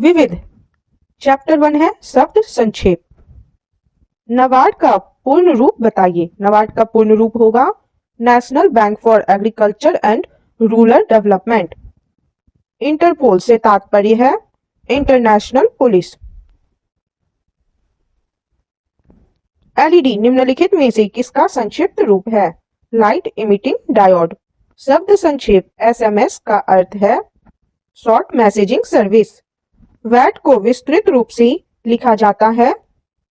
विविध। चैप्टर 1 है शब्द संक्षेप। नाबार्ड का पूर्ण रूप बताइए। नाबार्ड का पूर्ण रूप होगा National Bank for Agriculture and Rural Development. Interpol से तात्पर्य है इंटरनेशनल पुलिस। एलईडी निम्नलिखित में से किसका संक्षिप्त रूप है? Light emitting diode. शब्द संक्षेप एसएमएस का अर्थ है शॉर्ट मैसेजिंग सर्विस। वैट को विस्तृत रूप से लिखा जाता है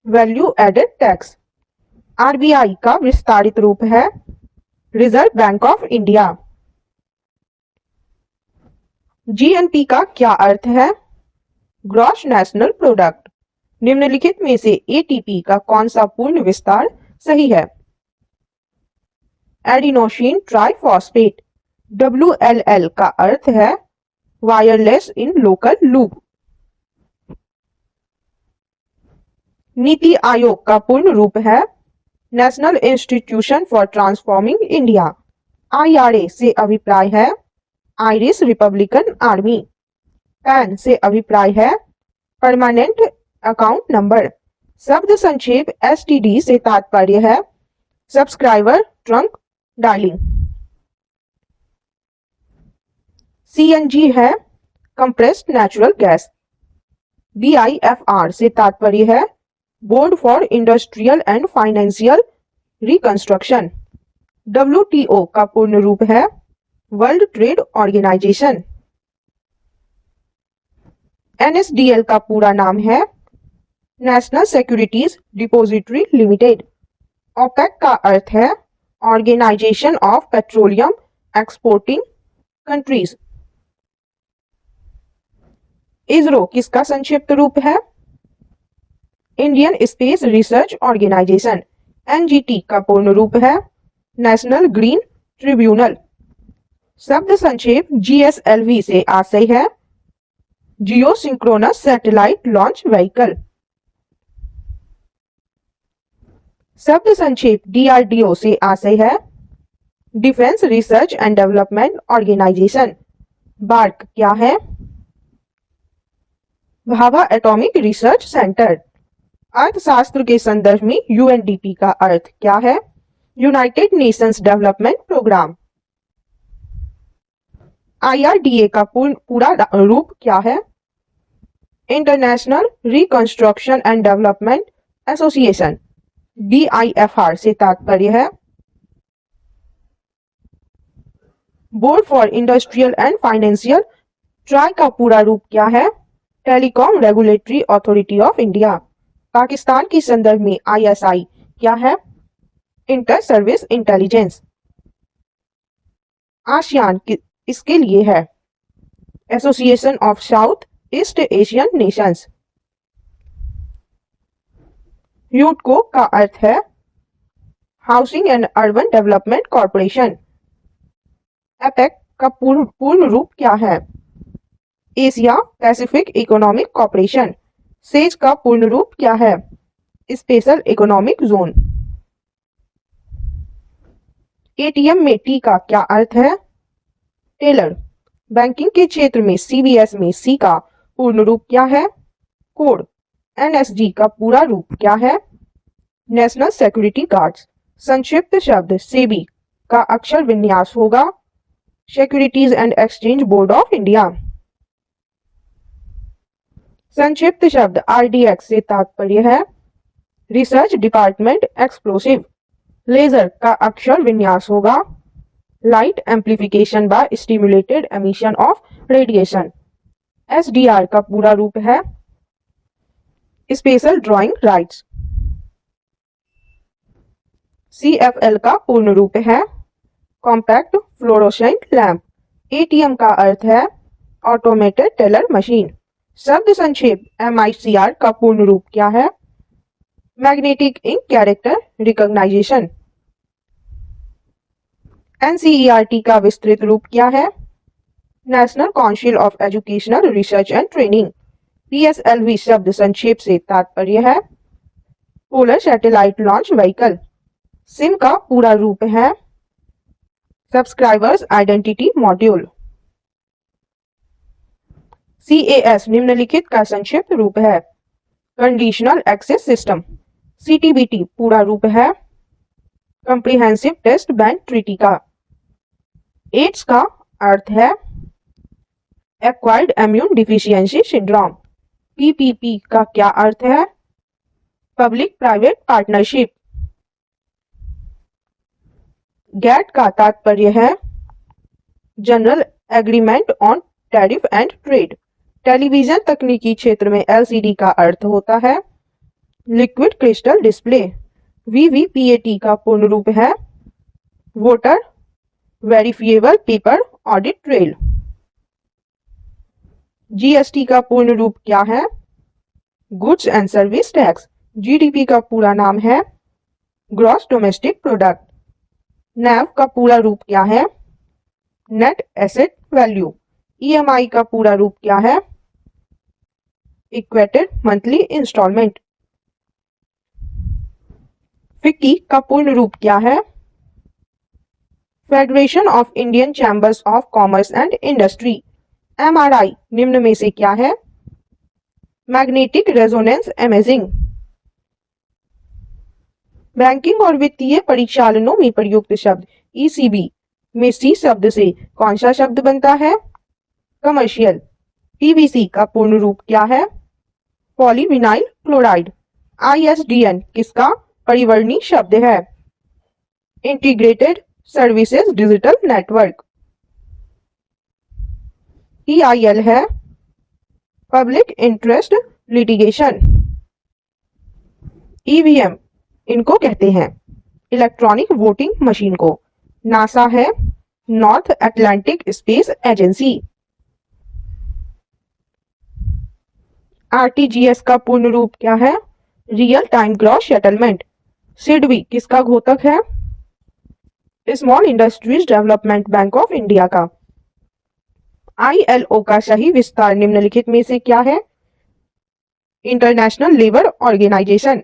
वैल्यू एडेड टैक्स। आरबीआई का विस्तारित रूप है reserve bank of India. GNP का क्या अर्थ है? Gross national product. निम्नलिखित में से एटीपी का कौन सा पूर्ण विस्तार सही है? Adenosine triphosphate. WLL का अर्थ है wireless in local loop. NITI Aayog का पूर्ण रूप है national institution for transforming India. IRA से अभिप्राय है आयरिश रिपब्लिकन आर्मी। पैन से अभिप्राय है परमानेंट अकाउंट नंबर। शब्द संक्षेप STD से तात्पर्य है सब्सक्राइबर ट्रंक डायलिंग। CNG है कंप्रेस्ड नेचुरल गैस। BIFR से तात्पर्य है Board for Industrial and financial reconstruction. WTO का पूर्ण रूप है वर्ल्ड ट्रेड ऑर्गेनाइजेशन। NSDL का पूरा नाम है National Securities Depository Limited. OPEC का अर्थ है Organization of Petroleum Exporting Countries. ISRO किसका संक्षिप्त रूप है? Indian Space Research Organisation. NGT का पूर्ण रूप है नेशनल ग्रीन ट्रिब्यूनल। शब्द संक्षेप GSLV से आशय है Geo Synchronous Satellite Launch Vehicle. शब्द संक्षेप DRDO से आशय है Defence Research and Development Organisation. BARC क्या है? Bhabha Atomic Research Centre. अर्थशास्त्र के संदर्भ में UNDP का अर्थ क्या है? United Nations Development Programme. IRDA का पूरा रूप क्या है? International Reconstruction and Development Association. BIFR से तात्पर्य है Board for Industrial and Financial. TRAI का पूरा रूप क्या है? Telecom Regulatory Authority of India. Pakistan के संदर्भ में ISI क्या है? Inter service intelligence. आसियान इसके लिए है association of south east Asian nations. यूटको का अर्थ है housing and urban development corporation. APEC का पूर्ण रूप क्या है? Asia Pacific economic corporation. SEZ का पूर्ण रूप क्या है? Special economic zone. ATM में T का क्या अर्थ है? टेलर। बैंकिंग के क्षेत्र में CBS में C का पूर्ण रूप क्या है? कोड। NSG का पूरा रूप क्या है? National security guards. संक्षिप्त शब्द SEBI का अक्षर विन्यास होगा securities and exchange board of India. संक्षिप्त शब्द RDX से तात्पर्य है रिसर्च डिपार्टमेंट एक्सप्लोसिव। लेजर का अक्षर विन्यास होगा light amplification by stimulated emission of radiation. SDR का पूरा रूप है स्पेशल ड्राइंग राइट्स। CFL का पूर्ण रूप है कॉम्पैक्ट फ्लोरोसेंट लैंप। ATM का अर्थ है ऑटोमेटेड टेलर मशीन। शब्द संक्षेप MICR का पूर्ण रूप क्या है? Magnetic Ink Character Recognition. NCERT का विस्तृत रूप क्या है? National Council of Educational Research and Training. PSLV शब्द संक्षेप से तात्पर्य है Polar Satellite Launch Vehicle. SIM का पूरा रूप है सब्सक्राइबर्स आइडेंटिटी मॉड्यूल। CAS निम्नलिखित का संक्षिप्त रूप है। Conditional access system. CTBT पूरा रूप है कॉम्प्रिहेंसिव टेस्ट बैंक ट्रीटी का। एड्स का अर्थ है acquired immune deficiency syndrome. PPP का क्या अर्थ है? Public private partnership. GATT का तात्पर्य है general agreement on tariff and trade. Television तकनीकी क्षेत्र में LCD का अर्थ होता है लिक्विड क्रिस्टल डिस्प्ले। VVPAT का पूर्ण रूप है voter verifiable paper audit trail. GST का पूर्ण रूप क्या है? Goods and service tax. GDP का पूरा नाम है ग्रॉस डोमेस्टिक प्रोडक्ट। NAV का पूरा रूप क्या है? Net asset value. EMI का पूरा रूप क्या है? Equated monthly instalment. FICCI का पूर्ण रूप क्या है? Federation of Indian chambers of commerce and industry. MRI निम्न में से क्या है? Magnetic resonance imaging. बैंकिंग और वित्तीय परिचालनों में प्रयुक्त शब्द ECB में C शब्द से कौन सा शब्द बनता है? कमर्शियल। PVC का पूर्ण रूप क्या है? Polyvinyl chloride. ISDN किसका परिवर्णी शब्द है? Integrated services digital network. PIL है पब्लिक इंटरेस्ट लिटिगेशन। EVM इनको कहते हैं इलेक्ट्रॉनिक वोटिंग मशीन को। नासा है north Atlantic space agency. RTGS का पूर्ण रूप क्या है? Real time gross settlement. SIDBI किसका घोतक है? Small industries development bank of India का। ILO का सही विस्तार निम्नलिखित में से क्या है? International labour organisation.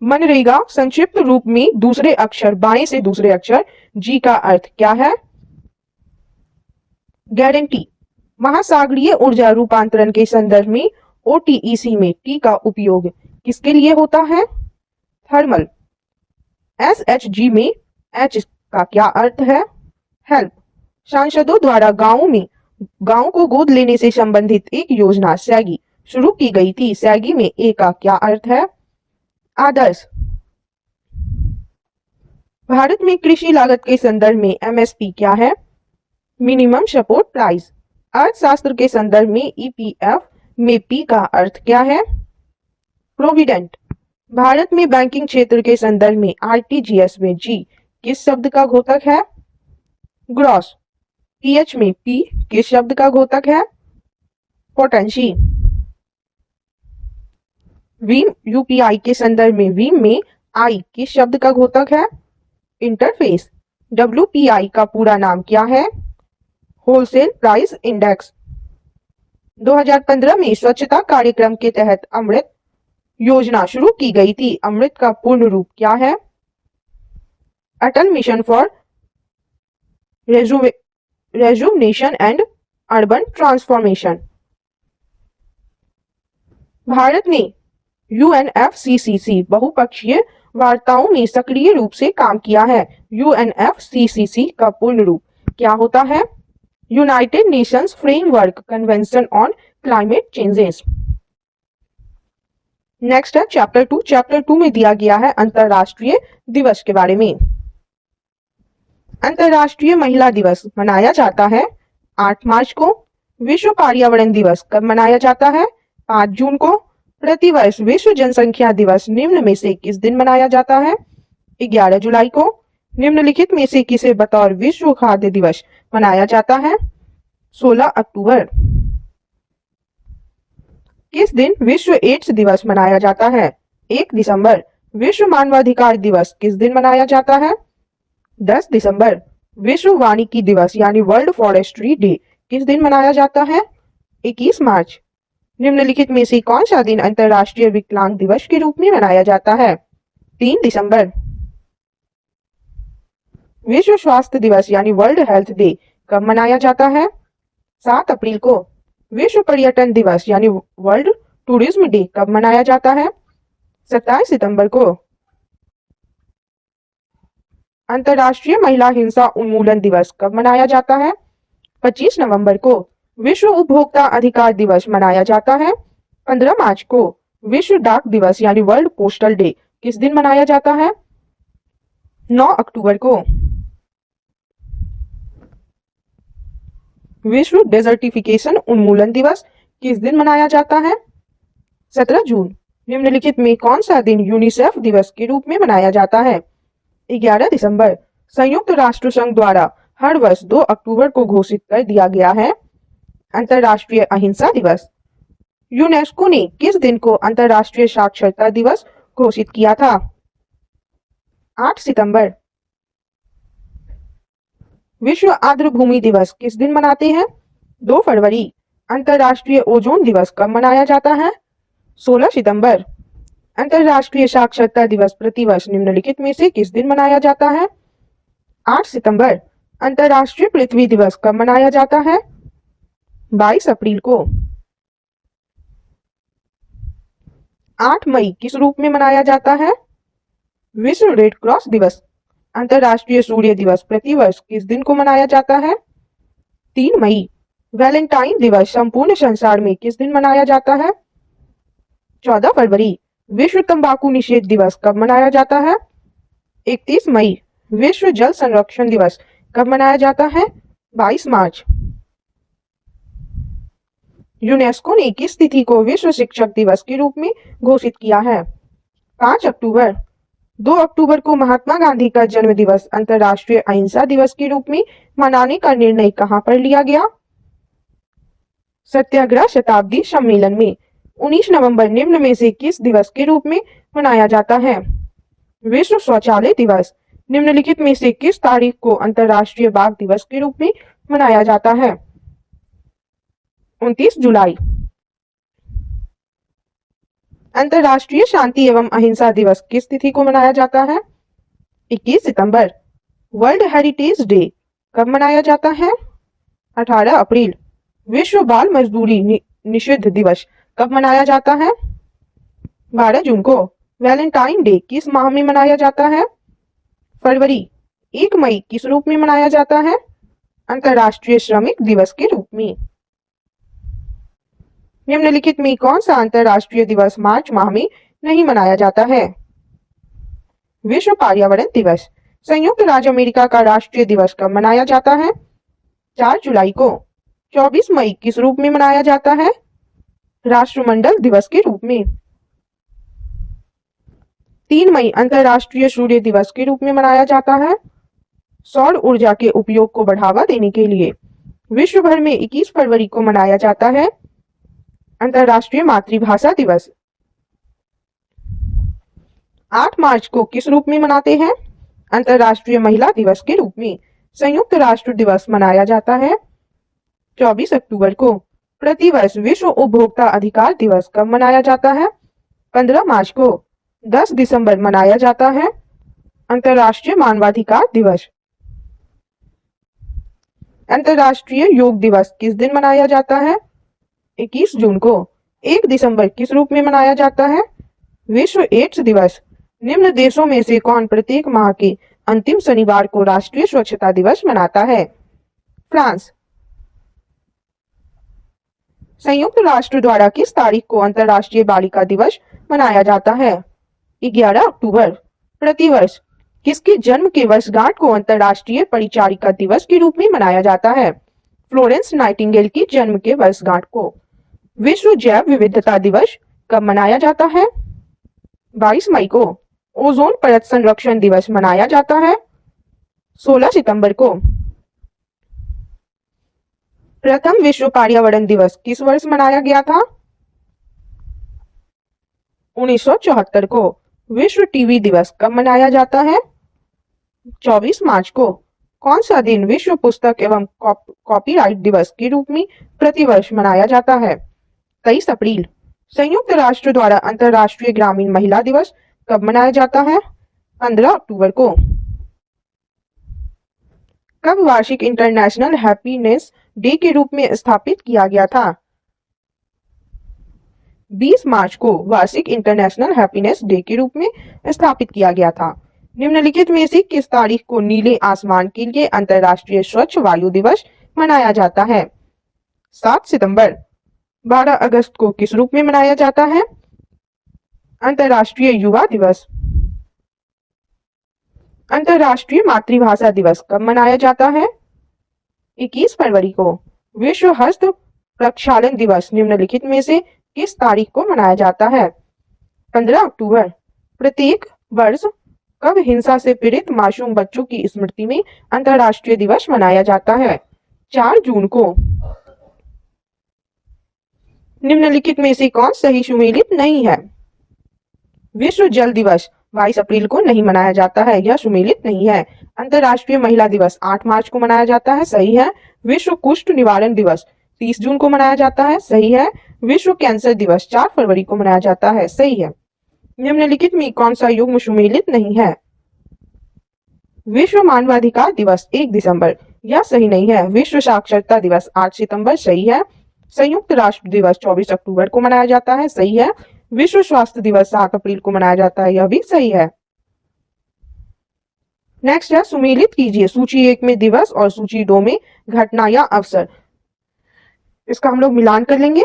मनरेगा संक्षिप्त रूप में दूसरे अक्षर बाएं से दूसरे अक्षर G का अर्थ क्या है? गारंटी। महासागरीय ऊर्जा रूपांतरण के संदर्भ में OTEC में T का उपयोग किसके लिए होता है? थर्मल। SHG में H का क्या अर्थ है? हेल्प। सांसदों द्वारा गांव को गोद लेने से संबंधित एक योजना सैगी शुरू की गई थी। सैगी में A का क्या अर्थ है? आदर्श। भारत में कृषि लागत के संदर्भ में MSP क्या है? Minimum support price. अर्थशास्त्र के संदर्भ में EPF में P का अर्थ क्या है? प्रोविडेंट। भारत में बैंकिंग क्षेत्र के संदर्भ में RTGS में G किस शब्द का घोतक है? ग्रॉस। PH में P किस शब्द का घोतक है? पोटेंशी। वीम UPI के संदर्भ में वीम में I किस शब्द का घोतक है? इंटरफेस। WPI का पूरा नाम क्या है? Wholesale price index. 2015 में स्वच्छता कार्यक्रम के तहत अमृत योजना शुरू की गई थी। अमृत का पूर्ण रूप क्या है? Atal mission for rejuvenation and urban transformation. Bharat ने UNFCCC बहुपक्षीय वार्ताओं में सक्रिय रूप से काम किया है। UNFCCC का पूर्ण रूप क्या होता है? United Nations framework convention on climate changes. Next है चैप्टर 2। चैप्टर 2 में दिया गया है अंतरराष्ट्रीय दिवस के बारे में। अंतरराष्ट्रीय महिला दिवस मनाया जाता है 8 मार्च को। विश्व पर्यावरण दिवस कब मनाया जाता है? 5 जून को। प्रतिवर्ष विश्व जनसंख्या दिवस निम्न में से किस दिन मनाया जाता है? 11 जुलाई को। निम्नलिखित में से किसे बतौर विश्व खाद्य दिवस मनाया जाता है? 16 अक्टूबर। किस दिन विश्व एड्स दिवस मनाया जाता है? 1 दिसंबर। विश्व मानवाधिकार दिवस किस दिन मनाया जाता है? 10 दिसंबर। विश्व वानिकी दिवस यानी वर्ल्ड फॉरेस्ट्री डे किस दिन मनाया जाता है? 21 मार्च। निम्नलिखित में से कौन सा दिन अंतरराष्ट्रीय विकलांग दिवस के रूप में मनाया जाता है? 3 दिसंबर। विश्व स्वास्थ्य दिवस यानी वर्ल्ड हेल्थ डे कब मनाया जाता है? 7 अप्रैल को। विश्व पर्यटन दिवस यानी वर्ल्ड टूरिज्म डे कब मनाया जाता है? 27 सितंबर को। अंतर्राष्ट्रीय महिला हिंसा उन्मूलन दिवस कब मनाया जाता है? 25 नवंबर को। विश्व उपभोक्ता अधिकार दिवस मनाया जाता है 15 मार्च को। विश्व डाक दिवस यानी वर्ल्ड पोस्टल डे किस दिन मनाया जाता है? 9 अक्टूबर को। विश्व डेजर्टिफिकेशन उन्मूलन दिवस किस दिन मनाया जाता है? 17 जून। निम्नलिखित में कौन सा दिन यूनिसेफ दिवस के रूप में मनाया जाता है? 11 दिसंबर। संयुक्त राष्ट्र संघ द्वारा हर वर्ष 2 अक्टूबर को घोषित कर दिया गया है अंतर्राष्ट्रीय अहिंसा दिवस। यूनेस्को ने किस दिन को अंतर्राष्ट्रीय साक्षरता दिवस घोषित किया था? 8 सितंबर। विश्व आर्द्रभूमि दिवस किस दिन मनाते हैं? 2 फरवरी। अंतर्राष्ट्रीय ओजोन दिवस कब मनाया जाता है? 16 सितंबर। अंतर्राष्ट्रीय साक्षरता दिवस प्रतिवर्ष निम्नलिखित में से किस दिन मनाया जाता है? 8 सितंबर। अंतर्राष्ट्रीय पृथ्वी दिवस कब मनाया जाता है? 22 अप्रैल को। 8 मई किस रूप में मनाया जाता है? विश्व रेड क्रॉस दिवस। अंतर्राष्ट्रीय सूर्य दिवस प्रतिवर्ष किस दिन को मनाया जाता है? 3 मई। वैलेंटाइन दिवस संपूर्ण संसार में किस दिन मनाया जाता है? 14 फरवरी। विश्व तंबाकू निषेध दिवस कब मनाया जाता है? 31 मई। विश्व जल संरक्षण दिवस कब मनाया जाता है? 22 मार्च। यूनेस्को ने किस तिथि को विश्व शिक्षक दिवस के रूप में घोषित किया है? 5 अक्टूबर। 2 अक्टूबर को महात्मा गांधी का जन्म दिवस अंतर्राष्ट्रीय अहिंसा दिवस के रूप में मनाने का निर्णय कहां पर लिया गया? सत्याग्रह शताब्दी सम्मेलन में। 19 नवंबर निम्न में से किस दिवस के रूप में मनाया जाता है? विश्व शौचालय दिवस। निम्नलिखित में से किस तारीख को अंतर्राष्ट्रीय बाघ दिवस के रूप में मनाया जाता है? 29 जुलाई। अंतर्राष्ट्रीय शांति एवं अहिंसा दिवस किस तिथि को मनाया जाता है? 21 सितंबर। वर्ल्ड हेरिटेज डे कब मनाया जाता है? 18 अप्रैल। विश्व बाल मजदूरी निषिद्ध दिवस कब मनाया जाता है? 12 जून को। वैलेंटाइन डे किस माह में मनाया जाता है? फरवरी। 1 मई किस रूप में मनाया जाता है? अंतर्राष्ट्रीय श्रमिक दिवस के रूप में। निम्नलिखित में कौन सा अंतर्राष्ट्रीय दिवस मार्च माह में नहीं मनाया जाता है? विश्व पर्यावरण दिवस। संयुक्त राज्य अमेरिका का राष्ट्रीय दिवस कब मनाया जाता है? 4 जुलाई को। 24 मई किस रूप में मनाया जाता है? राष्ट्रमंडल दिवस के रूप में। 3 मई अंतर्राष्ट्रीय सूर्य दिवस के रूप में मनाया जाता है सौर ऊर्जा के उपयोग को बढ़ावा देने के लिए। विश्व भर में 21 फरवरी को मनाया जाता है अंतर्राष्ट्रीय मातृभाषा दिवस। 8 मार्च को किस रूप में मनाते हैं? अंतर्राष्ट्रीय महिला दिवस के रूप में। संयुक्त राष्ट्र दिवस मनाया जाता है 24 अक्टूबर को। प्रतिवर्ष विश्व उपभोक्ता अधिकार दिवस कब मनाया जाता है? 15 मार्च को। 10 दिसंबर मनाया जाता है अंतर्राष्ट्रीय मानवाधिकार दिवस। अंतर्राष्ट्रीय योग दिवस किस दिन मनाया जाता है? 21 जून को। 1 दिसंबर किस रूप में मनाया जाता है? विश्व एड्स दिवस। निम्न देशों में से कौन प्रत्येक माह के अंतिम शनिवार को राष्ट्रीय स्वच्छता दिवस मनाता है? फ्रांस। संयुक्त राष्ट्र द्वारा किस तारीख को अंतर्राष्ट्रीय बालिका दिवस मनाया जाता है? 11 अक्टूबर। प्रतिवर्ष किसके जन्म के वर्षगांठ को अंतर्राष्ट्रीय परिचारिका दिवस के रूप में मनाया जाता है? फ्लोरेंस नाइटिंगेल की जन्म के वर्षगांठ को। विश्व जैव विविधता दिवस कब मनाया जाता है? 22 मई को। ओजोन परत संरक्षण दिवस मनाया जाता है 16 सितंबर को। प्रथम विश्व पर्यावरण दिवस किस वर्ष मनाया गया था? 1974 को। विश्व टीवी दिवस कब मनाया जाता है? 24 मार्च को। कौन सा दिन विश्व पुस्तक एवं कॉपीराइट दिवस के रूप में प्रतिवर्ष मनाया जाता है? 23 अप्रैल। संयुक्त राष्ट्र द्वारा अंतर्राष्ट्रीय ग्रामीण महिला दिवस कब मनाया जाता है? 15 अक्टूबर को। कब वार्षिक इंटरनेशनल हैप्पीनेस डे के रूप में स्थापित किया गया था? 20 मार्च को वार्षिक इंटरनेशनल हैप्पीनेस डे के रूप में स्थापित किया गया था। निम्नलिखित में से किस तारीख को नीले आसमान के लिए अंतर्राष्ट्रीय स्वच्छ वायु दिवस मनाया जाता है? 7 सितंबर। 12 अगस्त को किस रूप में मनाया जाता है? अंतर्राष्ट्रीय युवा दिवस। अंतर्राष्ट्रीय मातृभाषा दिवस कब मनाया जाता है? 21 फरवरी को। विश्व हस्त प्रक्षालन दिवस निम्नलिखित में से किस तारीख को मनाया जाता है? 15 अक्टूबर। प्रत्येक वर्ष कब हिंसा से पीड़ित मासूम बच्चों की स्मृति में अंतर्राष्ट्रीय दिवस मनाया जाता है? 4 जून को। निम्नलिखित में से कौन सही सुमेलित नहीं है? विश्व जल दिवस 22 अप्रैल को नहीं मनाया जाता है, यह सुमेलित नहीं है। अंतर्राष्ट्रीय महिला दिवस 8 मार्च को मनाया जाता है, सही है। विश्व कुष्ठ निवारण दिवस 30 जून को मनाया जाता है, सही है। विश्व कैंसर दिवस 4 फरवरी को मनाया जाता है, सही है। निम्नलिखित में कौन सा युग्म सुमेलित नहीं है? विश्व मानवाधिकार दिवस 1 दिसंबर, यह सही नहीं है। विश्व साक्षरता दिवस 8 सितंबर, सही है। संयुक्त राष्ट्र दिवस 24 अक्टूबर को मनाया जाता है, सही है। विश्व स्वास्थ्य दिवस 7 अप्रैल को मनाया जाता है, यह भी सही है। नेक्स्ट है सुमेलित कीजिए सूची 1 में दिवस और सूची 2 में घटना या अवसर। इसका हम लोग मिलान कर लेंगे।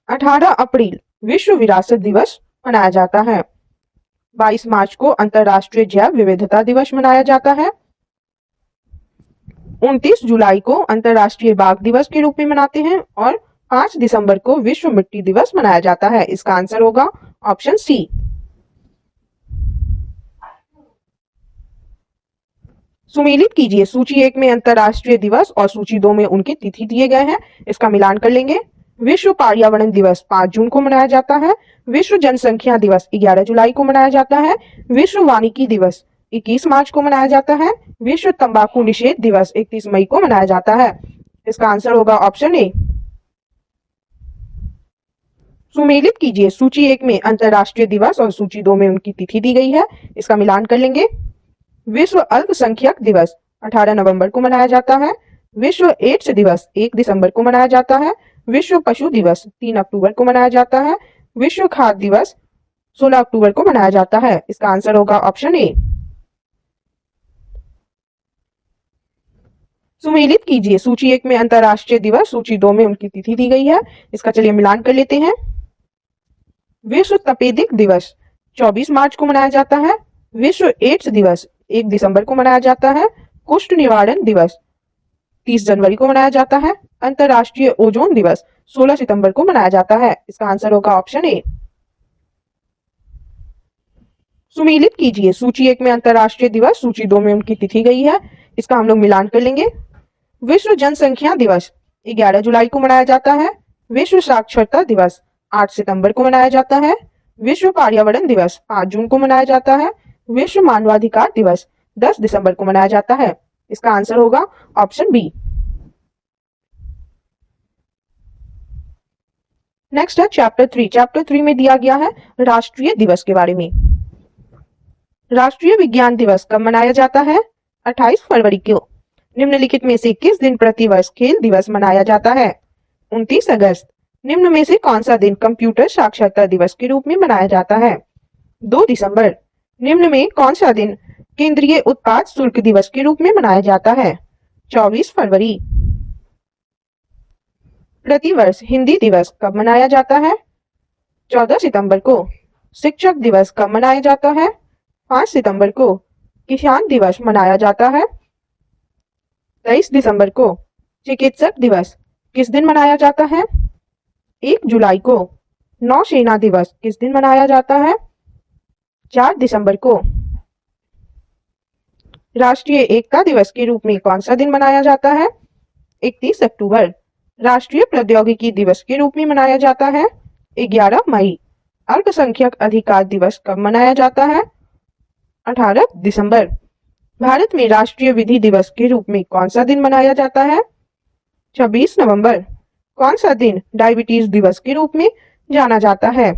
18 अप्रैल विश्व विरासत दिवस मनाया जाता है। 22 मार्च को अंतर्राष्ट्रीय जैव विविधता दिवस मनाया जाता है। 29 जुलाई को अंतर्राष्ट्रीय बाघ दिवस के रूप में मनाते हैं और 5 दिसंबर को विश्व मिट्टी दिवस मनाया जाता है। इसका आंसर होगा ऑप्शन सी। सुमेलित कीजिए सूची 1 में अंतर्राष्ट्रीय दिवस और सूची 2 में उनकी तिथि दिए गए हैं। इसका मिलान कर लेंगे। विश्व पर्यावरण दिवस 5 जून को मनाया जाता है। विश्व जनसंख्या दिवस 11 जुलाई को मनाया जाता है। विश्व वानिकी दिवस 21 मार्च को मनाया जाता है। विश्व तंबाकू निषेध दिवस 31 मई को मनाया जाता है। इसका आंसर होगा ऑप्शन ए। सुमेलित कीजिए सूची 1 में अंतर्राष्ट्रीय दिवस और सूची 2 में उनकी तिथि दी गई है। इसका मिलान कर लेंगे। विश्व अल्पसंख्यक दिवस 18 नवंबर को मनाया जाता है। विश्व एड्स दिवस 1 दिसंबर को मनाया जाता है। विश्व पशु दिवस 3 अक्टूबर को मनाया जाता है। विश्व खाद्य दिवस 16 अक्टूबर को मनाया जाता है। इसका आंसर होगा ऑप्शन ए। सुमेलित कीजिए सूची 1 में अंतर्राष्ट्रीय दिवस, सूची 2 में उनकी तिथि दी गई है। इसका चलिए मिलान कर लेते हैं। विश्व तपेदिक दिवस 24 मार्च को मनाया जाता है। विश्व एड्स दिवस 1 दिसंबर को मनाया जाता है। कुष्ठ निवारण दिवस 30 जनवरी को मनाया जाता है। अंतर्राष्ट्रीय ओजोन दिवस 16 सितंबर को मनाया जाता है। इसका आंसर होगा ऑप्शन ए। सुमेलित कीजिए सूची 1 में अंतर्राष्ट्रीय दिवस, सूची 2 में उनकी तिथि गई है। इसका हम लोग मिलान कर लेंगे। विश्व जनसंख्या दिवस 11 जुलाई को मनाया जाता है। विश्व साक्षरता दिवस 8 सितंबर को मनाया जाता है। विश्व पर्यावरण दिवस 5 जून को मनाया जाता है। विश्व मानवाधिकार दिवस 10 दिसंबर को मनाया जाता है। इसका आंसर होगा ऑप्शन बी। नेक्स्ट है चैप्टर 3। चैप्टर 3 में दिया गया है राष्ट्रीय दिवस के बारे में। राष्ट्रीय विज्ञान दिवस कब मनाया जाता है? 28 फरवरी को। निम्नलिखित में से किस दिन प्रतिवर्ष खेल दिवस मनाया जाता है? 29 अगस्त। निम्न में से कौन सा दिन कंप्यूटर साक्षरता दिवस के रूप में मनाया जाता है? 2 दिसंबर। निम्न में कौन सा दिन केंद्रीय उत्पाद शुल्क दिवस के रूप में मनाया जाता है? 24 फरवरी। प्रतिवर्ष हिंदी दिवस कब मनाया जाता है? 14 सितंबर को। शिक्षक दिवस कब मनाया जाता है? 5 सितंबर को। किसान दिवस मनाया जाता है 23 दिसंबर को। चिकित्सक दिवस किस दिन मनाया जाता है? 1 जुलाई को। नौसेना दिवस किस दिन मनाया जाता है? 4 दिसंबर को। राष्ट्रीय एकता दिवस के रूप में कौन सा दिन मनाया जाता है? 31 अक्टूबर। राष्ट्रीय प्रौद्योगिकी दिवस के रूप में मनाया जाता है 11 मई। अल्पसंख्यक अधिकार दिवस कब मनाया जाता है? 18 दिसंबर। भारत में राष्ट्रीय विधि दिवस के रूप में कौन सा दिन मनाया जाता है? 26 नवंबर। कौन सा दिन डायबिटीज दिवस के रूप में जाना जाता है?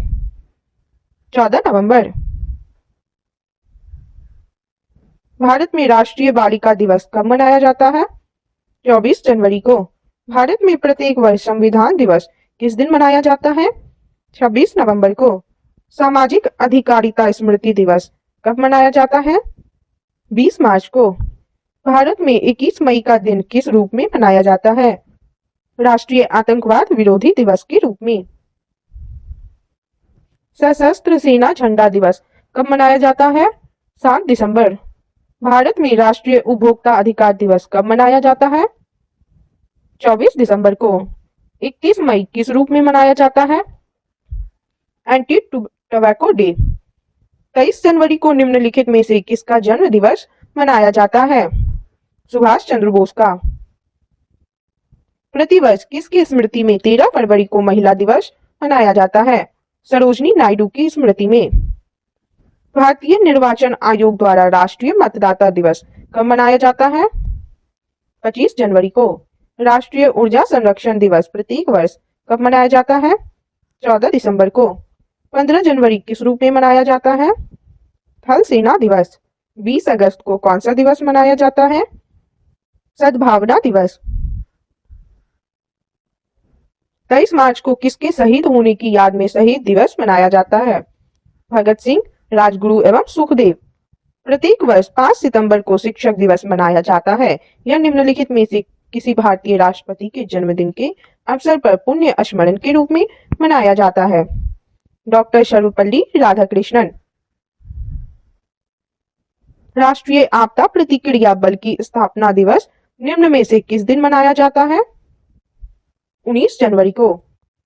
14 नवंबर। भारत में राष्ट्रीय बालिका दिवस कब मनाया जाता है? 24 जनवरी को। भारत में प्रत्येक वर्ष संविधान दिवस किस दिन मनाया जाता है? 26 नवंबर को। सामाजिक अधिकारिता स्मृति दिवस कब मनाया जाता है? 20 मार्च को। भारत में 21 मई का दिन किस रूप में मनाया जाता है? राष्ट्रीय आतंकवाद विरोधी दिवस के रूप में। सशस्त्र सेना झंडा दिवस कब मनाया जाता है? 7 दिसंबर। भारत में राष्ट्रीय उपभोक्ता अधिकार दिवस कब मनाया जाता है? 24 दिसंबर को। 31 मई किस रूप में मनाया जाता है? Anti tobacco day. 23 जनवरी को निम्नलिखित में से किसका जन्म दिवस मनाया जाता है? सुभाष चंद्र बोस का। प्रतिवर्ष किसकी स्मृति में 13 फरवरी को महिला दिवस मनाया जाता है? सरोजनी नायडू की स्मृति में। भारतीय निर्वाचन आयोग द्वारा राष्ट्रीय मतदाता दिवस कब मनाया जाता है? 25 जनवरी को। राष्ट्रीय ऊर्जा संरक्षण दिवस प्रत्येक वर्ष कब मनाया जाता है? 14 दिसंबर को। 15 जनवरी किस रूप में मनाया जाता है? थल सेना दिवस। 20 अगस्त को कौन सा दिवस मनाया जाता है? सद्भावना दिवस। 23 मार्च को किसके शहीद होने की याद में शहीद दिवस मनाया जाता है? भगत सिंह, राजगुरु एवं सुखदेव। प्रत्येक वर्ष 5 सितंबर को शिक्षक दिवस मनाया जाता है। यह निम्नलिखित में से किसी भारतीय राष्ट्रपति के जन्मदिन के अवसर पर पुण्य स्मरण के रूप में मनाया जाता है? डॉक्टर सर्वपल्ली राधाकृष्णन। राष्ट्रीय आपदा प्रतिक्रिया बल की स्थापना दिवस निम्न में से किस दिन मनाया जाता है? 19 जनवरी को।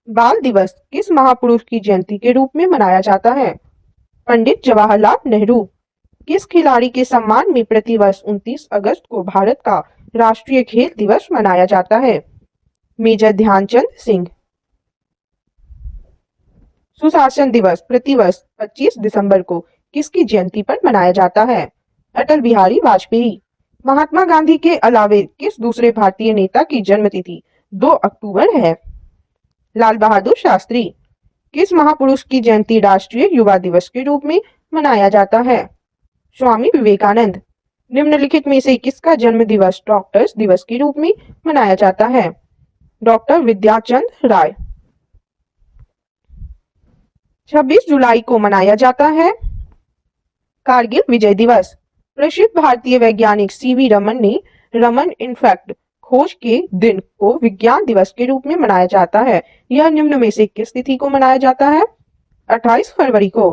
बाल दिवस किस महापुरुष की जयंती के रूप में मनाया जाता है? पंडित जवाहरलाल नेहरू। किस खिलाड़ी के सम्मान में प्रतिवर्ष 29 अगस्त को भारत का राष्ट्रीय खेल दिवस मनाया जाता है? मेजर ध्यानचंद सिंह। सुशासन दिवस प्रतिवर्ष 25 दिसंबर को किसकी जयंती पर मनाया जाता है? अटल बिहारी वाजपेयी। महात्मा गांधी के अलावे किस दूसरे भारतीय नेता की जन्मतिथि 2 अक्टूबर है? लाल बहादुर शास्त्री। किस महापुरुष की जयंती राष्ट्रीय युवा दिवस के रूप में मनाया जाता है? स्वामी विवेकानंद। निम्नलिखित में से किसका जन्म दिवस डॉक्टर्स दिवस के रूप में मनाया जाता है? डॉक्टर विद्याचंद राय। 26 जुलाई को मनाया जाता है कारगिल विजय दिवस। प्रसिद्ध भारतीय वैज्ञानिक सीवी रमन ने रमन इफेक्ट खोज के दिन को विज्ञान दिवस के रूप में मनाया जाता है। यह निम्न में से किस तिथि को मनाया जाता है? 28 फरवरी को।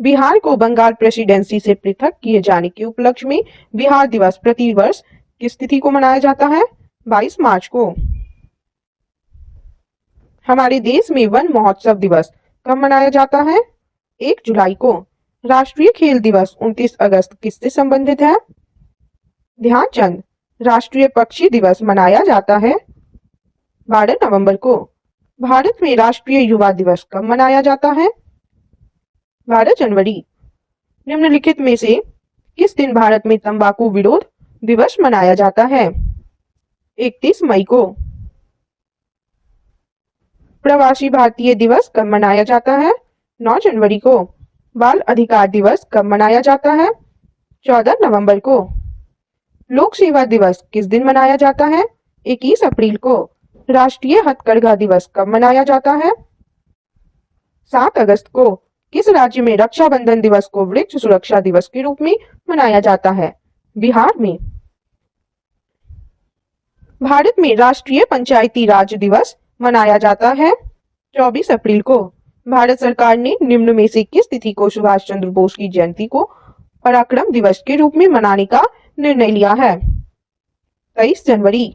बिहार को बंगाल प्रेसिडेंसी से पृथक किए जाने के उपलक्ष्य में बिहार दिवस प्रतिवर्ष किस तिथि को मनाया जाता है? 22 मार्च को। हमारे देश में वन महोत्सव दिवस कब मनाया जाता है? 1 जुलाई को। राष्ट्रीय खेल दिवस 29 अगस्त किससे संबंधित है? ध्यानचंद। राष्ट्रीय पक्षी दिवस मनाया जाता है 12 नवंबर को। भारत में राष्ट्रीय युवा दिवस कब मनाया जाता है? 12 जनवरी। निम्नलिखित में से किस दिन भारत में तंबाकू विरोध दिवस मनाया जाता है? 31 मई को। प्रवासी भारतीय दिवस कब मनाया जाता है? 9 जनवरी को। बाल अधिकार दिवस कब मनाया जाता है? 14 नवंबर को। लोक सेवा दिवस किस दिन मनाया जाता है? 21 अप्रैल को। राष्ट्रीय हथकरघा दिवस कब मनाया जाता है? 7 अगस्त को। किस राज्य में रक्षाबंधन दिवस को वृक्ष सुरक्षा दिवस के रूप में मनाया जाता है? बिहार में। भारत में राष्ट्रीय पंचायती राज दिवस मनाया जाता है 24 अप्रैल को। भारत सरकार ने निम्न में से किस तिथि को सुभाष चंद्र बोस की जयंती को पराक्रम दिवस के रूप में मनाने का निर्णय लिया है? 23 जनवरी।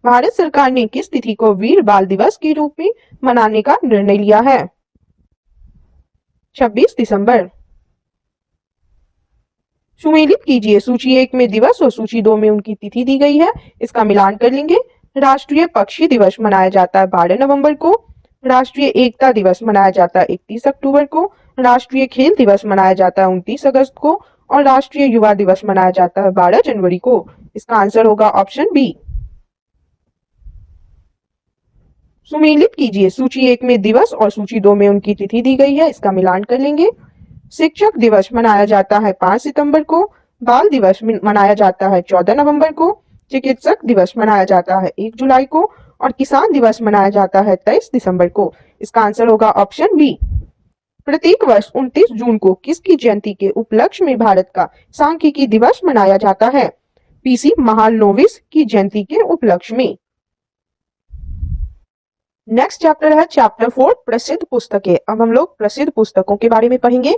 भारत सरकार ने किस तिथि को वीर बाल दिवस के रूप में मनाने का निर्णय लिया है? 26 दिसंबर। सुमेलित कीजिए, सूची 1 में दिवस और सूची 2 में उनकी तिथि दी गई है, इसका मिलान कर लेंगे। राष्ट्रीय पक्षी दिवस मनाया जाता है 12 नवंबर को। राष्ट्रीय एकता दिवस मनाया जाता है 31 अक्टूबर को। राष्ट्रीय खेल दिवस मनाया जाता है 29 अगस्त को और राष्ट्रीय युवा दिवस मनाया जाता है 12 जनवरी को। इसका आंसर होगा ऑप्शन बी। सुमेलित कीजिए, सूची 1 में दिवस और सूची 2 में उनकी तिथि दी गई है, इसका मिलान कर लेंगे। शिक्षक दिवस मनाया जाता है 5 सितंबर को। बाल दिवस मनाया जाता है 14 नवंबर को। चिकित्सक दिवस मनाया जाता है 1 जुलाई को और किसान दिवस मनाया जाता है 23 दिसंबर को। इसका आंसर होगा ऑप्शन बी। प्रत्येक वर्ष 29 जून को किसकी जयंती के उपलक्ष्य में भारत का सांख्यिकी दिवस मनाया जाता है? पीसी महालनोबिस की जयंती के उपलक्ष्य में। नेक्स्ट चैप्टर है चैप्टर 4 प्रसिद्ध पुस्तकें। अब हम लोग प्रसिद्ध पुस्तकों के बारे में पढ़ेंगे।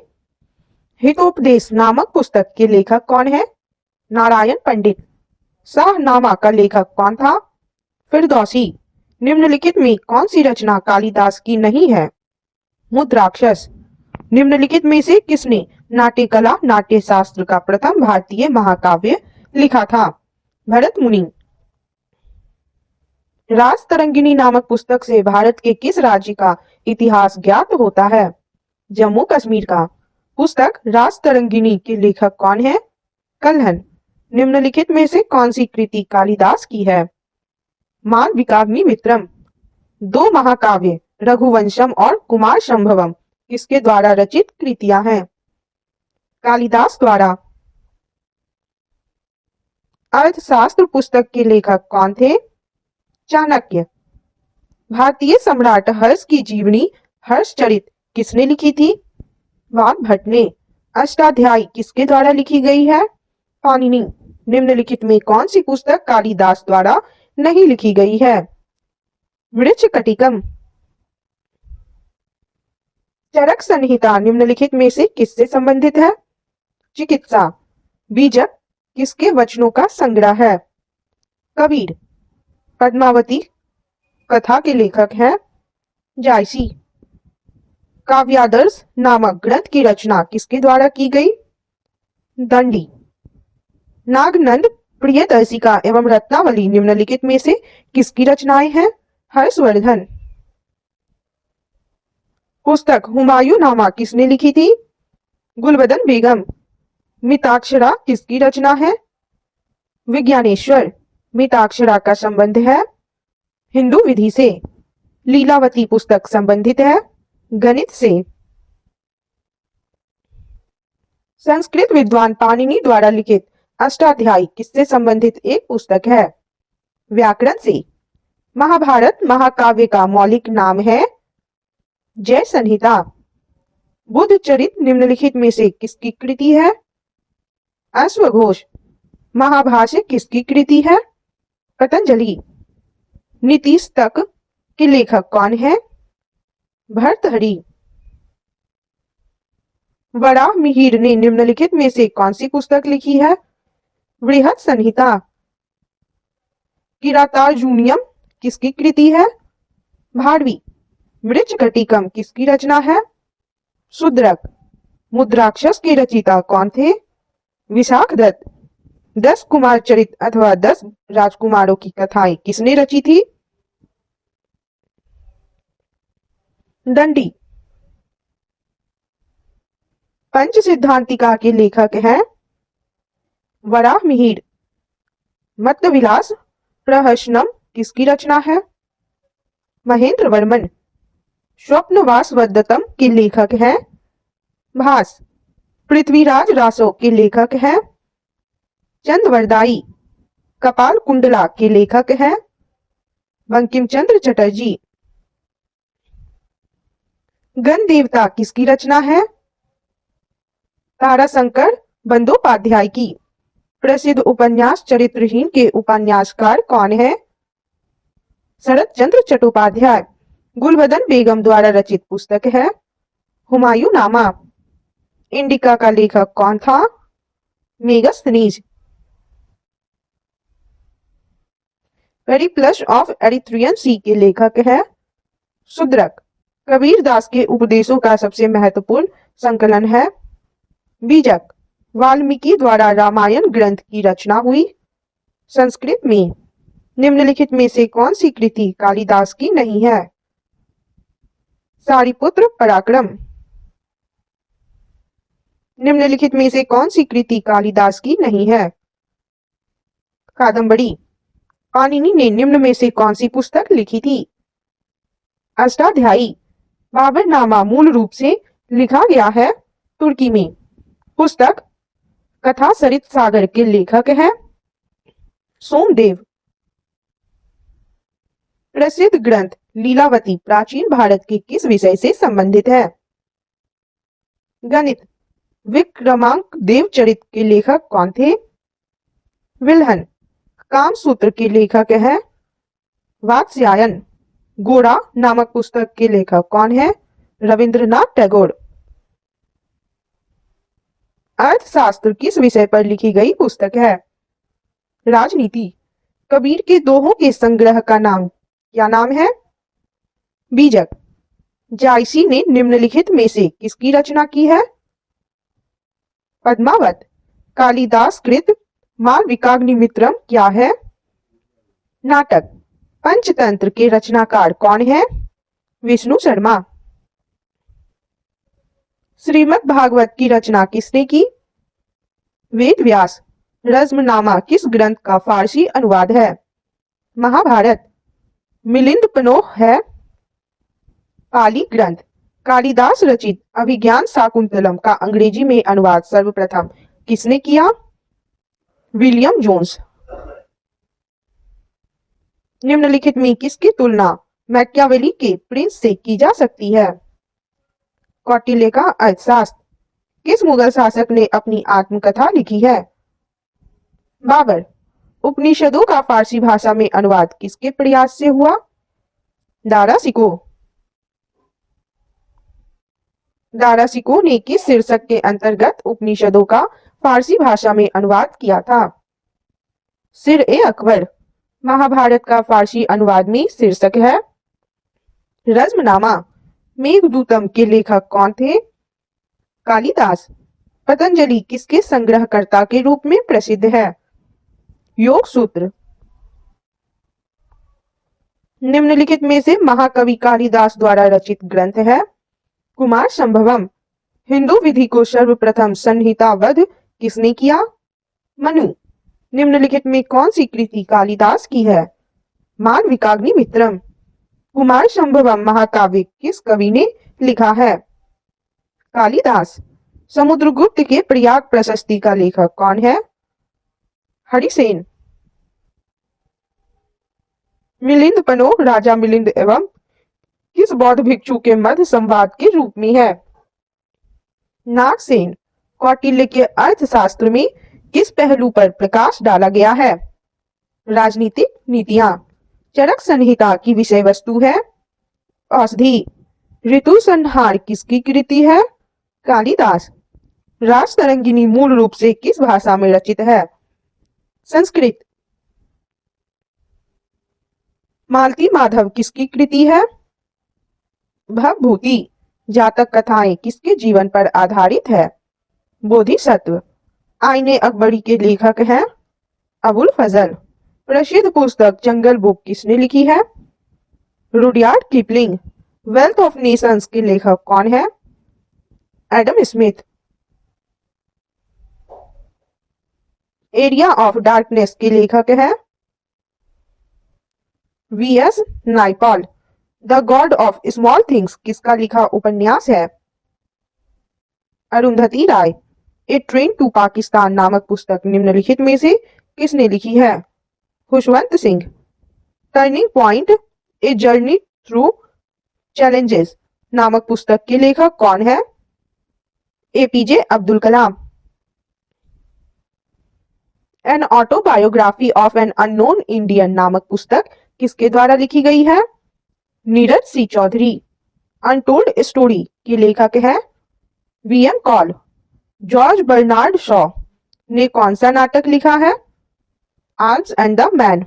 हितोपदेश नामक पुस्तक के लेखक कौन है? नारायण पंडित। शाहनामा का लेखक कौन था? फिरदौसी। निम्नलिखित में कौन सी रचना कालिदास की नहीं है? मुद्राक्षस। निम्नलिखित में से किसने नाट्य कला नाट्य शास्त्र का प्रथम भारतीय महाकाव्य लिखा था? भरत मुनि। राजतरंगिणी नामक पुस्तक से भारत के किस राज्य का इतिहास ज्ञात होता है? जम्मू कश्मीर का। पुस्तक राजतरंगिणी के लेखक कौन है? कल्हन। निम्नलिखित में से कौन सी कृति कालिदास की है? मालविकाग्निमित्रम। दो महाकाव्य रघुवंशम और कुमार संभवम किसके द्वारा रचित कृतियां हैं? कालिदास द्वारा। अर्थशास्त्र पुस्तक के लेखक कौन थे? चाणक्य। भारतीय सम्राट हर्ष की जीवनी हर्षचरित किसने लिखी थी? वाग्भट ने। अष्टाध्यायी किसके द्वारा लिखी गई है? पाणिनि। निम्नलिखित में कौन सी पुस्तक कालिदास द्वारा नहीं लिखी गई है? वृक्षकटिकम। चरक संहिता निम्नलिखित में से किससे संबंधित है? चिकित्सा। बीजक किसके वचनों का संग्रह है? कबीर। पद्मावती कथा के लेखक हैं जायसी। काव्यादर्श नामक ग्रंथ की रचना किसके द्वारा की गई? दंडी। नागनंद प्रियदर्शिका एवं रत्नावली निम्नलिखित में से किसकी रचनाएं हैं? हर्षवर्धन। पुस्तक हुमायूं नामा किसने लिखी थी? गुलबदन बेगम। मिताक्षरा किसकी रचना है? विज्ञानेश्वर। मिताक्षरा का संबंध है हिंदू विधि से। लीलावती पुस्तक संबंधित है गणित से। संस्कृत विद्वान पाणिनि द्वारा लिखित अष्टाध्यायी किससे संबंधित एक पुस्तक है? व्याकरण से। महाभारत महाकाव्य का मौलिक नाम है जय संहिता। बुद्ध चरित निम्नलिखित में से किसकी कृति है? अश्वघोष। महाभाष्य किसकी कृति है? पतंजलि। नीतिस्तक के लेखक कौन है? भर्तृहरि। वराहमिहिर ने निम्नलिखित में से कौन सी पुस्तक लिखी है? बृहत संहिता। किरातार्जुनीयम किसकी कृति है? भारवी। वृक्षकटिकम किसकी रचना है? शूद्रक। मुद्राक्षस के रचयिता कौन थे? विशाखदत्त। 10 कुमार चरित अथवा 10 राजकुमारों की कथाएं किसने रची थी? दंडी। पंच सिद्धांतिका के लेखक हैं वराहमिहिर। मत्तविलास प्रहसनम किसकी रचना है? महेंद्र वर्मन। स्वप्नवासवदत्तम के लेखक हैं भास। पृथ्वीराज रासो के लेखक हैं चंद्रवरदाई। कपाल कुंडला के लेखक हैं बंकिम चंद्र चटर्जी। गण देवता किसकी रचना है? ताराशंकर बंदोपाध्याय की। प्रसिद्ध उपन्यास चरित्रहीन के उपन्यासकार कौन है? शरत चंद्र चट्टोपाध्याय। गुलबदन बेगम द्वारा रचित पुस्तक है हुमायूं नामा। इंडिका का लेखक कौन था? मेगस्थनीज। पेरिप्लस ऑफ एरिथ्रियन सी के लेखक है शूद्रक। कबीर दास के उपदेशों का सबसे महत्वपूर्ण संकलन है बीजक। वाल्मीकि द्वारा रामायण ग्रंथ की रचना हुई संस्कृत में। निम्नलिखित में से कौन सी कृति कालिदास की नहीं है? सारिपुत्र पराक्रम। निम्नलिखित में से कौन सी कृति कालिदास की नहीं है? कादंबरी। पाणिनि ने निम्न में से कौन सी पुस्तक लिखी थी? अष्टाध्यायी। बाबरनामा मूल रूप से लिखा गया है तुर्की में। पुस्तक कथा सरित सागर के लेखक हैं सोमदेव। प्रसिद्ध ग्रंथ लीलावती प्राचीन भारत के किस विषय से संबंधित है? गणित। विक्रमांक देवचरित के लेखक कौन थे? विल्हन। कामसूत्र के लेखक है वात्स्यायन। गोरा नामक पुस्तक के लेखक कौन है? रविंद्रनाथ टैगोर। अर्थशास्त्र किस विषय पर लिखी गई पुस्तक है? राजनीति। कबीर के दोहों के संग्रह का नाम क्या नाम है? बीजक। जायसी ने निम्नलिखित में से किसकी रचना की है? पद्मावत। कालिदास कृत मालविकाग्निमित्रम क्या है? नाटक। पंचतंत्र के रचनाकार कौन है? विष्णु शर्मा। श्रीमद् भागवत की रचना किसने की? वेद व्यास। रज्मनामा किस ग्रंथ का फारसी अनुवाद है? महाभारत। मिलिंद पनोह है पाली ग्रंथ। कालिदास रचित अभिज्ञान शाकुंतलम का अंग्रेजी में अनुवाद सर्वप्रथम किसने किया? William Jones. निम्नलिखित में किसकी तुलना मैकियावेली के प्रिंस से की जा सकती है? कौटिल्य का अर्थशास्त्र। किस मुगल शासक ने अपनी आत्मकथा लिखी है? बाबर। उपनिषदों का फारसी भाषा में अनुवाद किसके प्रयास से हुआ? दारा सिको। दारा सिको ने किस शीर्षक के अंतर्गत उपनिषदों का फारसी भाषा में अनुवाद किया था? सिर ए अकबर। महाभारत का फारसी अनुवाद में शीर्षक है रज्मनामा। मेघदूतम के लेखक कौन थे? कालिदास। पतंजलि किसके संग्रहकर्ता के रूप में प्रसिद्ध है? योग सूत्र। निम्नलिखित में से महाकवि कालिदास द्वारा रचित ग्रंथ है कुमार संभवम। हिंदू विधि को सर्वप्रथम संहिताबद्ध किसने किया? मनु। निम्नलिखित में कौन सी कृति कालिदास की है? मालविकाग्निमित्रम। कुमार संभवम महाकाव्य किस कवि ने लिखा है? कालिदास। समुद्रगुप्त के प्रयाग प्रशस्ति का लेखक कौन है? हरिसेन। मिलिंद पनोह राजा मिलिंद एवं किस बौद्ध भिक्षु के मध्य संवाद के रूप में है? नागसेन। कौटिल्य के अर्थशास्त्र में किस पहलू पर प्रकाश डाला गया है? राजनीतिक नीतियां। चरक संहिता की विषय वस्तु है औषधि। ऋतु संहार किसकी कृति है? कालिदास। राजतरंगिणी मूल रूप से किस भाषा में रचित है? संस्कृत। मालती माधव किसकी कृति है? भवभूति। जातक कथाएं किसके जीवन पर आधारित है? बोधिसत्व। आईने अकबरी के लेखक हैं अबुल फजल। प्रसिद्ध पुस्तक जंगल बुक किसने लिखी है? Rudyard Kipling. Wealth of Nations के लेखक कौन है? Adam Smith. Area of darkness के लेखक है VS. Naipaul. The God of small things किसका लिखा उपन्यास है? अरुंधति राय। ए ट्रेन टू पाकिस्तान नामक पुस्तक निम्नलिखित में से किसने लिखी है? Khushwant Singh. Turning point a journey through challenges नामक पुस्तक के लेखक कौन है? APJ Abdul Kalam. An autobiography of an unknown Indian नामक पुस्तक किसके द्वारा लिखी गई है? Neeraj C Chaudhary. Untold story के लेखक है VM. Kaul. George Bernard Shaw ने कौन सा नाटक लिखा है? Arms and the man.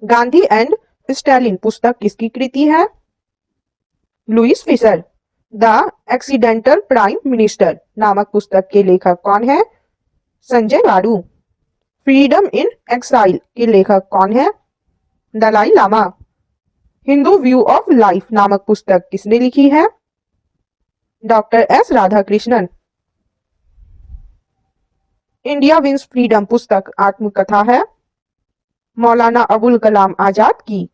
Gandhi and Stalin पुस्तक किसकी कृति है? Louis Fischer. The accidental prime minister नामक पुस्तक के लेखक कौन है? Sanjaya Baru. Freedom in exile के लेखक कौन है? Dalai Lama. Hindu view of life नामक पुस्तक किसने लिखी है? Doctor S Radhakrishnan. India wins freedom पुस्तक आत्मकथा है मौलाना अबुल कलाम आजाद की।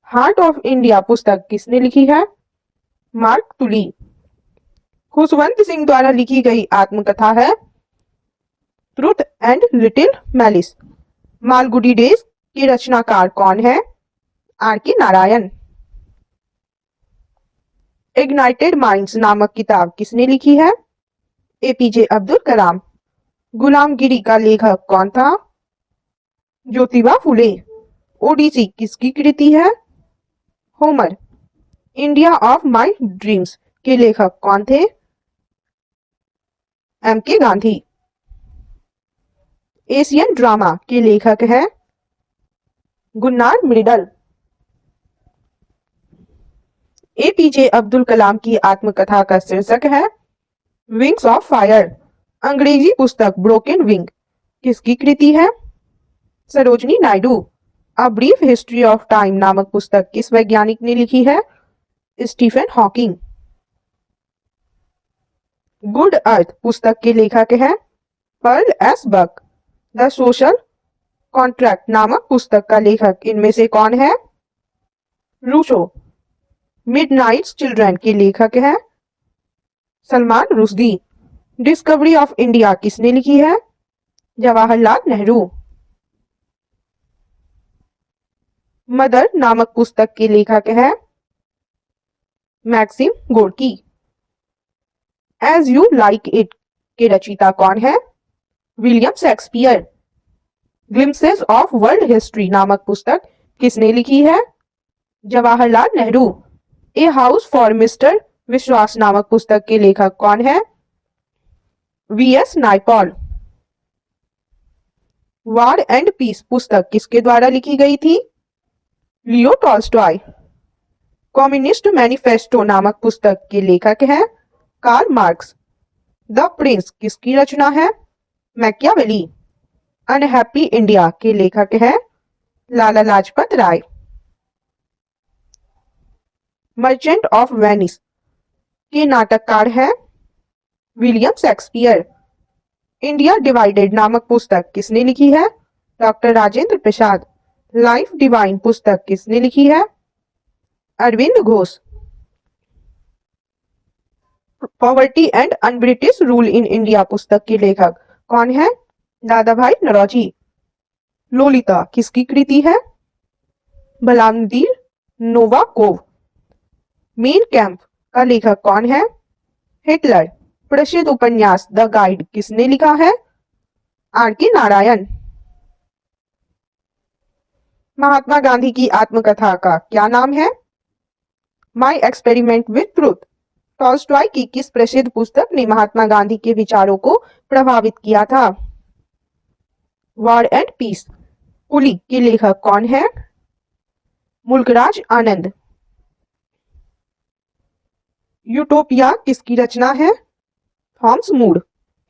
हार्ट ऑफ इंडिया पुस्तक किसने लिखी है? मार्क टुली। खुशवंत सिंह द्वारा लिखी गई आत्मकथा है truth and little malice. Malgudi days के रचनाकार कौन है? आर के नारायण। इग्नाइटेड माइंड्स नामक किताब किसने लिखी है? एपीजे अब्दुल कलाम। गुलामगिरी का लेखक कौन था? ज्योतिबा फुले। ओडिसी किसकी कृति है? Homer. India of my dreams के लेखक कौन थे? M K Gandhi. Asian drama के लेखक है? गुन्नार मृडल। एपीजे अब्दुल कलाम की आत्मकथा का शीर्षक है विंग्स ऑफ फायर। अंग्रेजी पुस्तक ब्रोकन विंग किसकी कृति है? Sarojini Naidu. A brief history of time नामक पुस्तक किस वैज्ञानिक ने लिखी है? Stephen Hawking. गुड अर्थ पुस्तक के लेखक है? Pearl S Buck. The Social Contract नामक पुस्तक का लेखक इनमें से कौन है? रूसो। मिडनाइट्स चिल्ड्रन के लेखक है? Salman Rushdie. Discovery of India किसने लिखी है? जवाहरलाल नेहरू। मदर नामक पुस्तक के लेखक है? Maxim Gorky. As you like it के रचयिता कौन है? William Shakespeare. Glimpses of world history नामक पुस्तक किसने लिखी है? Jawaharlal Nehru. A house for mister Biswas नामक पुस्तक के लेखक कौन है? VS Naipaul. War and peace पुस्तक किसके द्वारा लिखी गई थी? Leo Tolstoy. कम्युनिस्ट मैनिफेस्टो नामक पुस्तक के लेखक हैं? Karl Marx. द प्रिंस किसकी रचना है? मैकियावेली। अनहैप्पी इंडिया के लेखक हैं? Lala Lajpat Rai. Merchant of Venice के नाटककार हैं? William Shakespeare. इंडिया डिवाइडेड नामक पुस्तक किसने लिखी है? Doctor Rajendra Prasad. Life divine पुस्तक किसने लिखी है? Aurobindo Ghosh. Poverty and unBritish rule in India पुस्तक के लेखक कौन है? दादा भाई नौरोजी। लोलिता किसकी कृति है? बलामदीर नोवाकोव। मेन कैंप का लेखक कौन है? हिटलर। प्रसिद्ध उपन्यास द गाइड किसने लिखा है? आर के नारायण। महात्मा गांधी की आत्मकथा का क्या नाम है? My experiment with truth. Tolstoy की किस प्रसिद्ध पुस्तक ने महात्मा गांधी के विचारों को प्रभावित किया था? War and piece. कुली के लेखक कौन है? मुल्कराज आनंद। यूटोपिया किसकी रचना है? Thomas mood.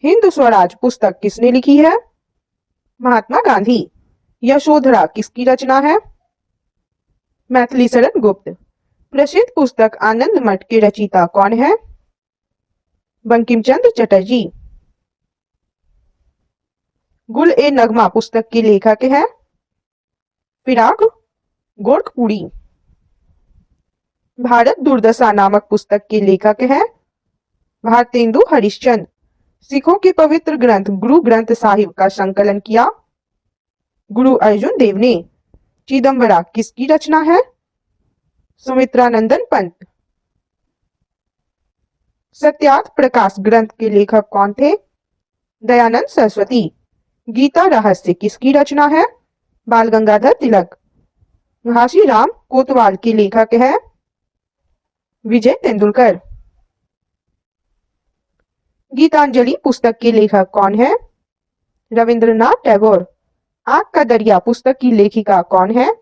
हिंद स्वराज पुस्तक किसने लिखी है? महात्मा गांधी। यशोधरा किसकी रचना है? मैथिली शरण गुप्त। प्रसिद्ध पुस्तक आनंद मठ के रचयिता कौन है? बंकिम चंद्र चटर्जी। गुल ए नगमा पुस्तक के लेखक है? फिराक गोरखपुरी। भारत दुर्दशा नामक पुस्तक के लेखक है? भारतेंदु हरिश्चंद्र। सिखों के पवित्र ग्रंथ गुरु ग्रंथ साहिब का संकलन किया? गुरु अर्जुन देव ने। चिदम्बरा किसकी रचना है? सुमित्रानंदन पंत। सत्यार्थ प्रकाश ग्रंथ के लेखक कौन थे? दयानंद सरस्वती। गीता रहस्य किसकी रचना है? बाल गंगाधर तिलक। घासीराम कोतवाल के लेखक है? विजय तेंदुलकर। गीतांजलि पुस्तक के लेखक कौन है? रविंद्रनाथ टैगोर। आग का दरिया पुस्तक की लेखिका कौन है?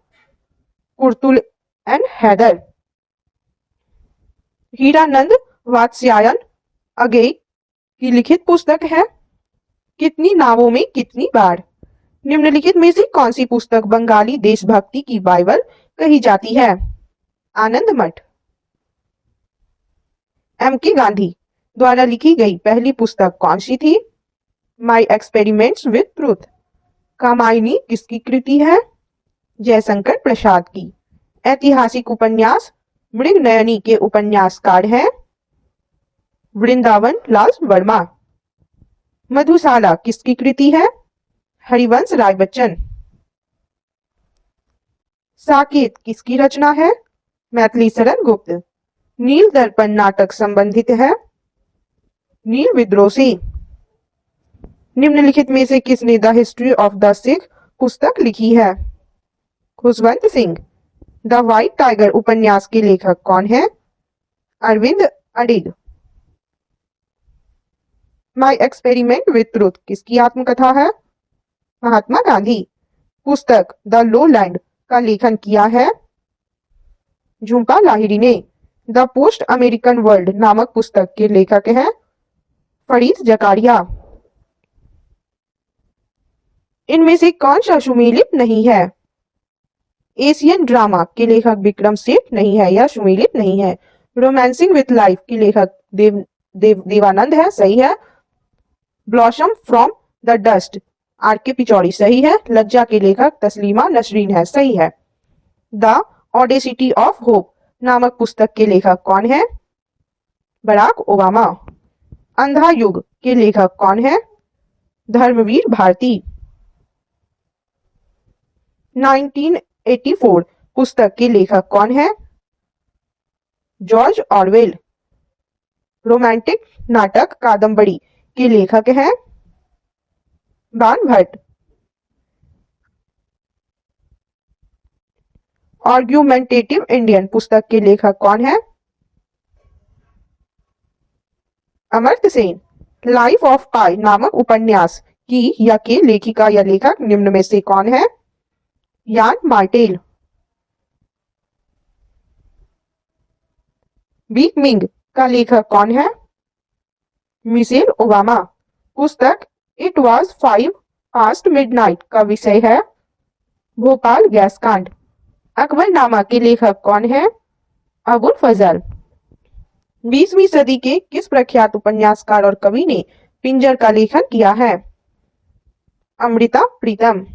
कुर्तुल एंड हैदर। हीरानंद वात्स्यायन अगेई की लिखित पुस्तक है? कितनी नावों में कितनी बाढ़। निम्नलिखित में से कौन सी पुस्तक बंगाली देशभक्ति की बाइबल कही जाती है? आनंद मठ। एम के गांधी द्वारा लिखी गई पहली पुस्तक कौन सी थी? My experiments with truth. Kamayani किसकी कृति है? जयशंकर प्रसाद की। ऐतिहासिक उपन्यास मृगनयनी के उपन्यासकार हैं? वृंदावन लाल वर्मा। मधुशाला किसकी कृति है? हरिवंश राय बच्चन। साकेत किसकी रचना है? मैथिली शरण गुप्त। नील दर्पण नाटक संबंधित है? नील विद्रोह से। निम्नलिखित में से किसने the history of the Sikh पुस्तक लिखी है? Khushwant Singh. The white tiger उपन्यास के लेखक कौन है? अरविंद अडिग। माई एक्सपेरिमेंट विथ ट्रुथ किसकी आत्मकथा है? महात्मा गांधी। पुस्तक द लो लैंड का लेखन किया है? झुम्पा लाहिरी ने। द पोस्ट अमेरिकन वर्ल्ड नामक पुस्तक के लेखक हैं फरीद जकारिया। इनमें से कौन सा सुमेलित नहीं है? एशियन ड्रामा के लेखक विक्रम सेठ नहीं है, यह सुमेलित नहीं है। रोमांसिंग विथ लाइफ के लेखक देवानंद है, सही है। Blossom from the dust R K Pachauri, सही है। लज्जा के लेखक तस्लीमा नसरीन है, सही है। द ऑडेसिटी ऑफ होप नामक पुस्तक के लेखक कौन है? Barack Obama. अंधा युग के लेखक कौन है? धर्मवीर भारती। 1984 पुस्तक के लेखक कौन है? George Orwell. रोमांटिक नाटक कादम्बरी के लेखक हैं बाण भट्ट। आर्ग्यूमेंटेटिव इंडियन पुस्तक के लेखक कौन है? अमर्त्य सेन। लाइफ ऑफ पाई नामक उपन्यास की या के लेखिका या लेखक निम्न में से कौन है? यान मार्टेल। वीक मिंग का लेखक कौन है? Michelle Obama. पुस्तक इट वॉज 5 पास्ट मिडनाइट का विषय है भोपाल गैस कांड। अकबरनामा के लेखक कौन है? अबुल फजल। 20वीं सदी के किस प्रख्यात उपन्यासकार और कवि ने पिंजर का लेखन किया है? अमृता प्रीतम।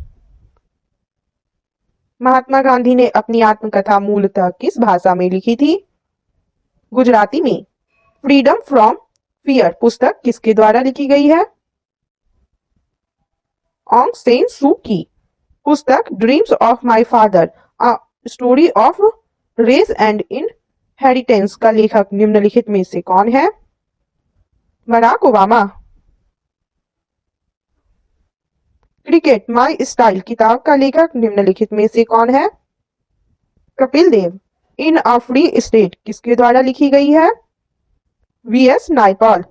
महात्मा गांधी ने अपनी आत्मकथा मूलतः किस भाषा में लिखी थी? गुजराती में। फ्रीडम फ्रॉम फियर पुस्तक किसके द्वारा लिखी गई है? Aung Sen Suu Kyi. पुस्तक dreams of my father a story of race and inheritance का लेखक निम्नलिखित में से कौन है? Barack Obama. Cricket my style किताब का लेखक निम्नलिखित में से कौन है? Kapil Dev. In a free state किसके द्वारा लिखी गई है? वीएस नायपॉल।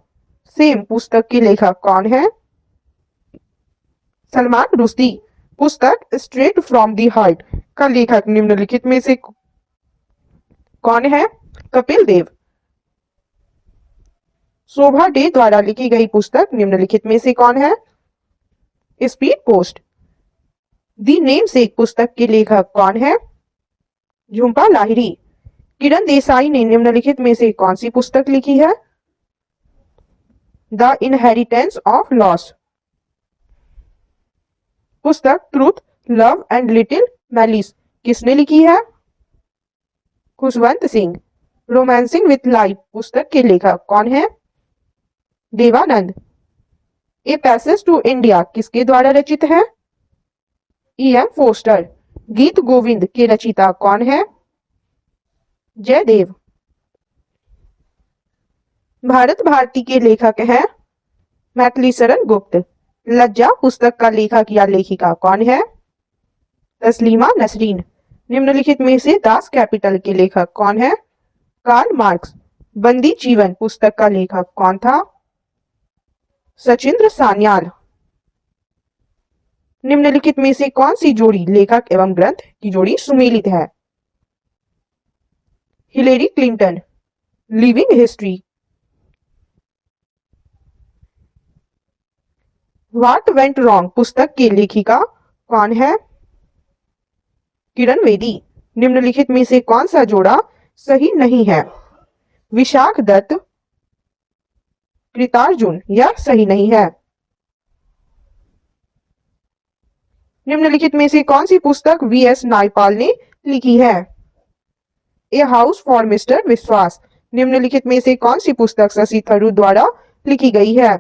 सेम पुस्तक के लेखक कौन है? सलमान रुश्दी। पुस्तक स्ट्रेट फ्रॉम द हार्ट का लेखक निम्नलिखित में से कौन है? कपिल देव। शोभा डे द्वारा लिखी गई पुस्तक निम्नलिखित में से कौन है? Speed post. दी नेम सेक पुस्तक के लेखक कौन है? झुम्पा लाहिरी। किरण देसाई ने निम्नलिखित में से कौन सी पुस्तक लिखी है? The inheritance of loss. पुस्तक truth love and little malice किसने लिखी है? Khushwant Singh. Romancing with life पुस्तक के लेखक कौन है? Dev Anand. A passage to India किसके द्वारा रचित है? E.M. फोस्टर। गीत गोविंद के रचिता कौन है? जयदेव। भारत भारती के लेखक हैं मैथिली शरण गुप्त। लज्जा पुस्तक का लेखक या लेखिका कौन है? तस्लीमा नसरीन। निम्नलिखित में से दास कैपिटल के लेखक कौन है? Karl Marx. बंदी जीवन पुस्तक का लेखक कौन था? सचिंद्र सान्याल। निम्नलिखित में से कौन सी जोड़ी लेखक एवं ग्रंथ की जोड़ी सुमेलित है? Hillary Clinton. Living history. What went wrong पुस्तक की लेखिका कौन है? किरण बेदी। निम्नलिखित में से कौन सा जोड़ा सही नहीं है? विशाख दत्त कृतार्जुन, यह सही नहीं है। निम्नलिखित में से कौन सी पुस्तक वीएस नायपाल ने लिखी है? ए हाउस फॉर मिस्टर विश्वास। निम्नलिखित में से कौन सी पुस्तक शशि थरूर द्वारा लिखी गई है?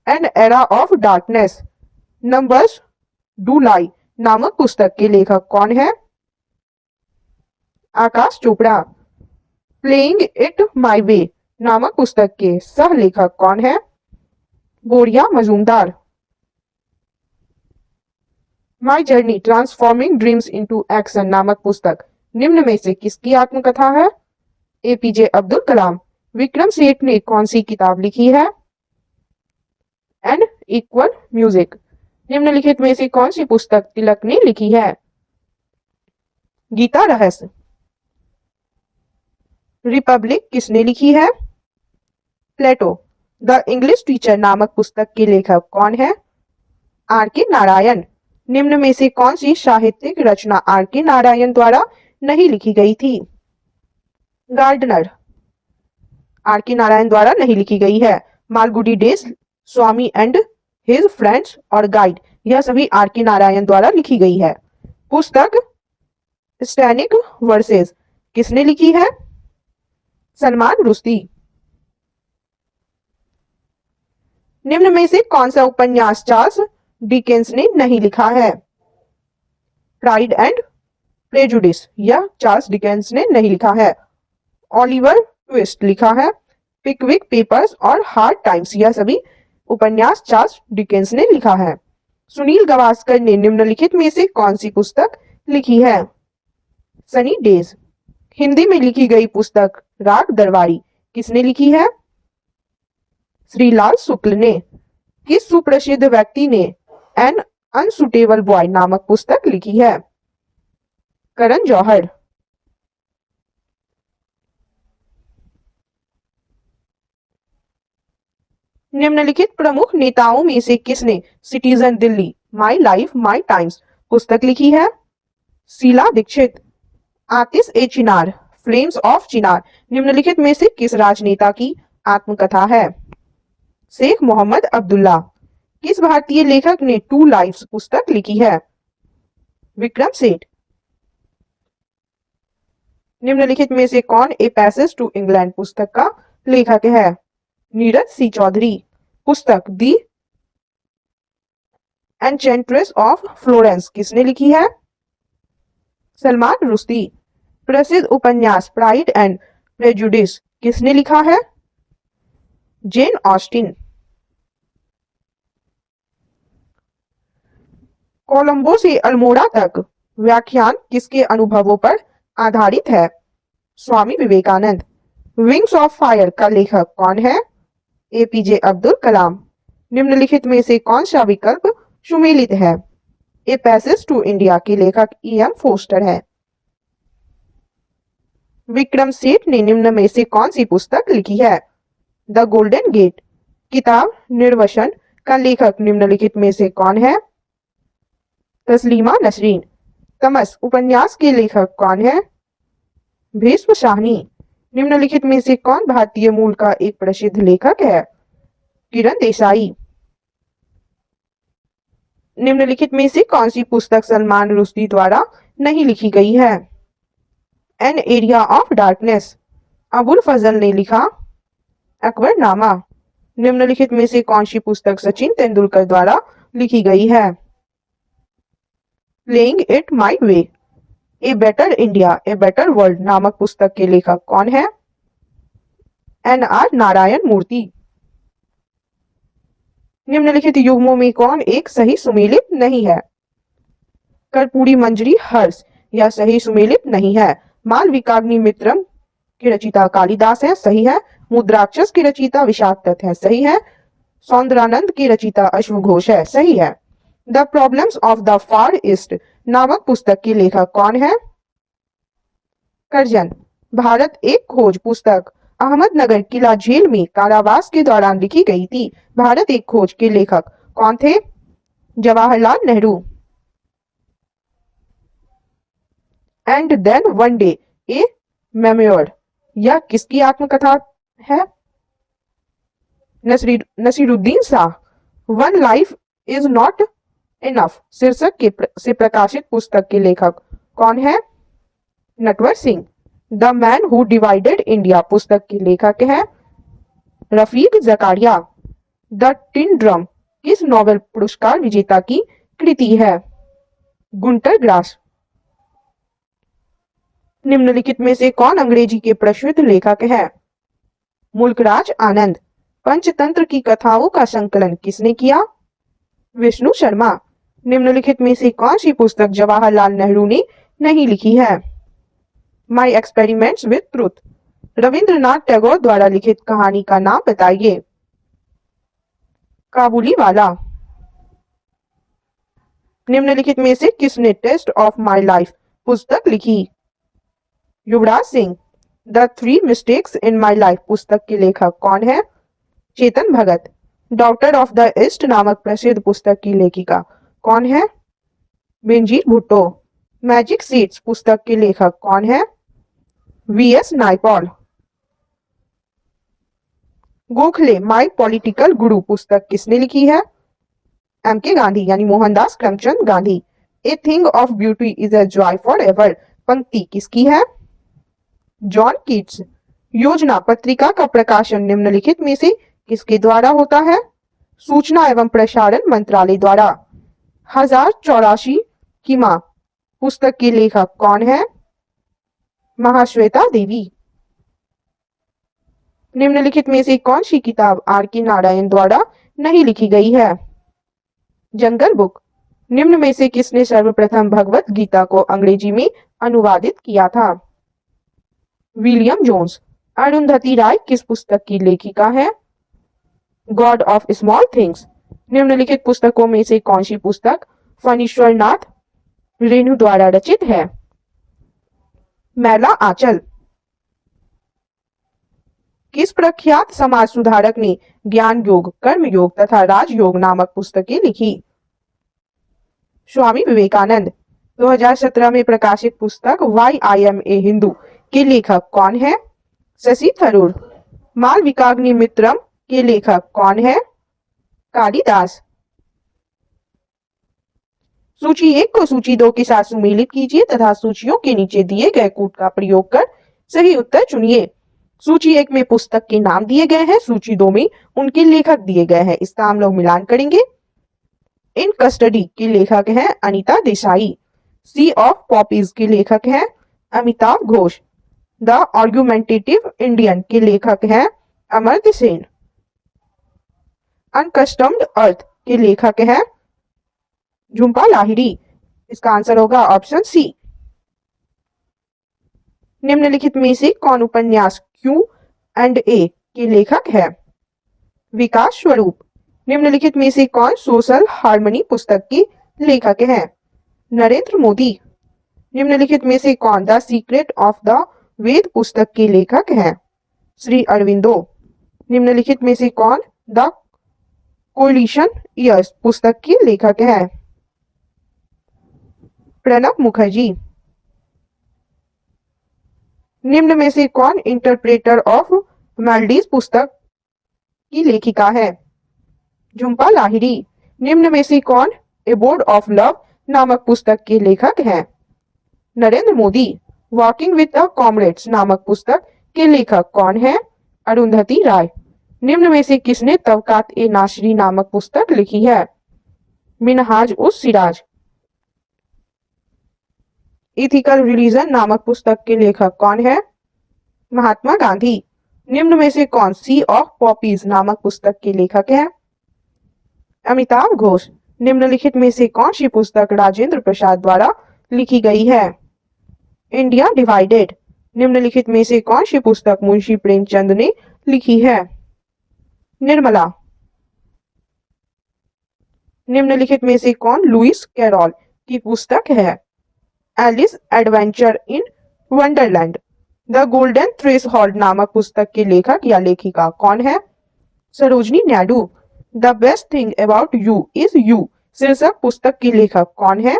An era of darkness. Numbers do lie नामक पुस्तक के लेखक कौन है? Aakash Chopra. Playing it my way नामक पुस्तक के सह लेखक कौन है? Boria Majumdar. My journey transforming dreams into action नामक पुस्तक निम्न में से किसकी आत्मकथा है? एपीजे अब्दुल कलाम। विक्रम सेठ ने कौन सी किताब लिखी है? An equal music. निम्नलिखित में से कौन सी पुस्तक तिलक ने लिखी है? गीता रहस्य। रिपब्लिक किसने लिखी है? प्लेटो। द इंग्लिश टीचर नामक पुस्तक के लेखक कौन है? आर के नारायण। निम्न में से कौन सी साहित्यिक रचना आर के नारायण द्वारा नहीं लिखी गई थी? गार्डनर। आर के नारायण द्वारा नहीं लिखी गई है। Malgudi days, Swami and his friends और गाइड, यह सभी आर के नारायण द्वारा लिखी गई है। पुस्तक स्टैनिक वर्सेस किसने लिखी है? सलमान रुश्दी। निम्न में से कौन सा उपन्यास चार्ल्स डिकेंस ने नहीं लिखा है? प्राइड एंड प्रेजुडिस, यह चार्ल्स डिकेंस ने नहीं लिखा है। ओलिवर ट्विस्ट लिखा है। पिकविक पेपर्स और हार्ड टाइम्स, यह सभी उपन्यास चार्ल्स डिकेंस ने लिखा है। सुनील गावस्कर ने निम्नलिखित में से कौन सी पुस्तक लिखी है? सनी डेज। हिंदी में लिखी गई पुस्तक राग दरबारी किसने लिखी है? श्रीलाल शुक्ल ने। किस सुप्रसिद्ध व्यक्ति ने एन अनसुटेबल बॉय नामक पुस्तक लिखी है? करण जौहर। निम्नलिखित प्रमुख नेताओं में से किसने citizen Delhi, my life my times पुस्तक लिखी है? शीला दीक्षित। आतिश ए चिनार, फ्लेम्स ऑफ चिनार निम्नलिखित में से किस राजनेता की आत्मकथा है? शेख मोहम्मद अब्दुल्ला। किस भारतीय लेखक ने टू लाइफ्स पुस्तक लिखी है? विक्रम सेठ। निम्नलिखित में से कौन ए पैसेज टू इंग्लैंड पुस्तक का लेखक है? नीरज सी चौधरी। पुस्तक दी एन्चेंट्रेस ऑफ फ्लोरेंस किसने लिखी है? सलमान रुश्दी। प्रसिद्ध उपन्यास प्राइड एंड प्रेजुडिस किसने लिखा है? Jane Austen. कोलंबो से अल्मोड़ा तक व्याख्यान किसके अनुभवों पर आधारित है? Swami Vivekananda. Wings of fire का लेखक कौन है? एपीजे अब्दुल कलाम। निम्नलिखित में से कौन सा विकल्प सुमेलित है? ए पैसेज टू इंडिया के लेखक E.M. फोस्टर है। विक्रम सेठ ने निम्न में से कौन सी पुस्तक लिखी है? The golden gate. किताब निर्वसन का लेखक निम्नलिखित में से कौन है? तस्लीमा नसरीन। तमस उपन्यास के लेखक कौन है? भीष्म शाहनी। निम्नलिखित में से कौन भारतीय मूल का एक प्रसिद्ध लेखक है? किरण देसाई। निम्नलिखित में से कौन सी पुस्तक सलमान रुश्दी द्वारा नहीं लिखी गई है? An area of darkness. Abul Fazal ने लिखा। अकबरनामा। निम्नलिखित में से कौन सी पुस्तक सचिन तेंदुलकर द्वारा लिखी गई है? Playing it my way. A better India a better world नामक पुस्तक के लेखक कौन है? NR नारायण मूर्ति। निम्नलिखित युग्मों में कौन एक सही सुमेलित नहीं है? कर्पूरी मंजरी हर्ष यह सही सुमेलित नहीं है। मालविकाग्नि मित्रम की रचयिता कालिदास है, सही है। मुद्राक्षस की रचयिता विशाखदत्त है, सही है। सौंदरानंद की रचयिता अश्वघोष है, सही है। The problems of the far east नामक पुस्तक के लेखक कौन है? कर्जन। भारत एक खोज पुस्तक अहमदनगर किला जेल में कारावास के दौरान लिखी गई थी। भारत एक खोज के लेखक कौन थे? Jawaharlal Nehru. And then one day a memoir यह किसकी आत्मकथा है? Naseeruddin Shah. One life is not enough शीर्षक से प्रकाशित पुस्तक के लेखक कौन है? Natwar Singh. The man who divided India पुस्तक के लेखक है? Rafiq Zakaria. The tin drum किस नोबेल पुरस्कार विजेता की कृति है? Gunter Grass. निम्नलिखित में से कौन अंग्रेजी के प्रसिद्ध लेखक है? मुल्कराज आनंद। पंचतंत्र की कथाओं का संकलन किसने किया? विष्णु शर्मा। निम्नलिखित में से कौन सी पुस्तक जवाहरलाल नेहरू ने नहीं लिखी है? My experiments with truth. Rabindranath Tagore द्वारा लिखित कहानी का नाम बताइए। काबुली वाला। निम्नलिखित में से किसने टेस्ट ऑफ माई लाइफ पुस्तक लिखी? Yuvraj Singh. The three mistakes in my life पुस्तक के लेखक कौन है? Chetan Bhagat. Doctor of the east नामक प्रसिद्ध पुस्तक की लेखिका कौन है? बेनजीर भुट्टो। मैजिक सीड्स पुस्तक के लेखक कौन है? VS Naipaul. Gokhale my political guru पुस्तक किसने लिखी है? एम के गांधी यानी Mohandas Karamchand Gandhi. A thing of beauty is a joy for ever पंक्ति किसकी है? John Keats. योजना पत्रिका का प्रकाशन निम्नलिखित में से किसके द्वारा होता है? सूचना एवं प्रसारण मंत्रालय द्वारा। 1084 की मां पुस्तक के लेखक कौन है? महाश्वेता देवी। निम्नलिखित में से कौन सी किताब आर के नारायण द्वारा नहीं लिखी गई है? जंगल बुक। निम्न में से किसने सर्वप्रथम भगवत गीता को अंग्रेजी में अनुवादित किया था? William Jones. अरुंधति राय किस पुस्तक की लेखिका है? God of small things. निम्नलिखित पुस्तकों में से कौन सी पुस्तक फणीश्वर नाथ रेणु द्वारा रचित है? मैला आंचल। किस प्रख्यात समाज सुधारक ने ज्ञान योग, कर्म योग तथा राजयोग नामक पुस्तकें लिखी? स्वामी विवेकानंद। 2017 में प्रकाशित पुस्तक why I am a Hindu के लेखक कौन है? शशि थरूर। मालविकाग्नि मित्रम के लेखक कौन है? कालिदास। सूची 1 को सूची 2 के साथ सुमेलित कीजिए तथा सूचियों के नीचे दिए गए कूट का प्रयोग कर सही उत्तर चुनिए। सूची 1 में पुस्तक के नाम दिए गए हैं, सूची 2 में उनके लेखक दिए गए हैं। इसका हम लोग मिलान करेंगे। इन कस्टडी के लेखक हैं अनीता देसाई। सी ऑफ पॉपीज के लेखक हैं Amitabh Ghosh. The argumentative Indian के लेखक हैं अमर्त्य सेन। अनकस्टम्ड अर्थ के लेखक हैं झुंपा लाहिड़ी। इसका आंसर होगा ऑप्शन सी। निम्नलिखित में से कौन उपन्यास क्यू एंड ए के लेखक है? विकास स्वरूप। निम्नलिखित में से कौन सोशल हार्मनी पुस्तक की लेखक है? नरेंद्र मोदी। निम्नलिखित में से कौन द सीक्रेट ऑफ द वेद पुस्तक के लेखक है? श्री अरविंदो। निम्नलिखित में से कौन द कोलिशन ईयर्स पुस्तक की लेखक है? प्रणब मुखर्जी। निम्न में से कौन इंटरप्रेटर ऑफ माल्डीज पुस्तक की लेखिका है? झुंपा लाहिड़ी। निम्न में से कौन ए बोर्ड ऑफ लव नामक पुस्तक के लेखक हैं? Narendra Modi. Walking with the comrades नामक पुस्तक के लेखक कौन है? अरुंधति राय। निम्न में से किसने तवकात ए नासरी नामक पुस्तक लिखी है? मिनहाज उस सिराज। इथिकल रिलीजन नामक पुस्तक के लेखक कौन है? महात्मा गांधी। निम्न में से कौन सी ऑफ पॉपीज नामक पुस्तक के लेखक है? अमिताभ घोष। निम्नलिखित में से कौन सी पुस्तक राजेंद्र प्रसाद द्वारा लिखी गई है? India divided. निम्नलिखित में से कौन सी पुस्तक मुंशी प्रेमचंद ने लिखी है? निर्मला। निम्नलिखित में से कौन लुइस कैरोल की पुस्तक है? Alice adventure in wonderland. The golden threshold नामक पुस्तक के लेखक या लेखिका कौन है? Sarojini Naidu. The best thing about you is you शीर्षक पुस्तक के लेखक कौन है?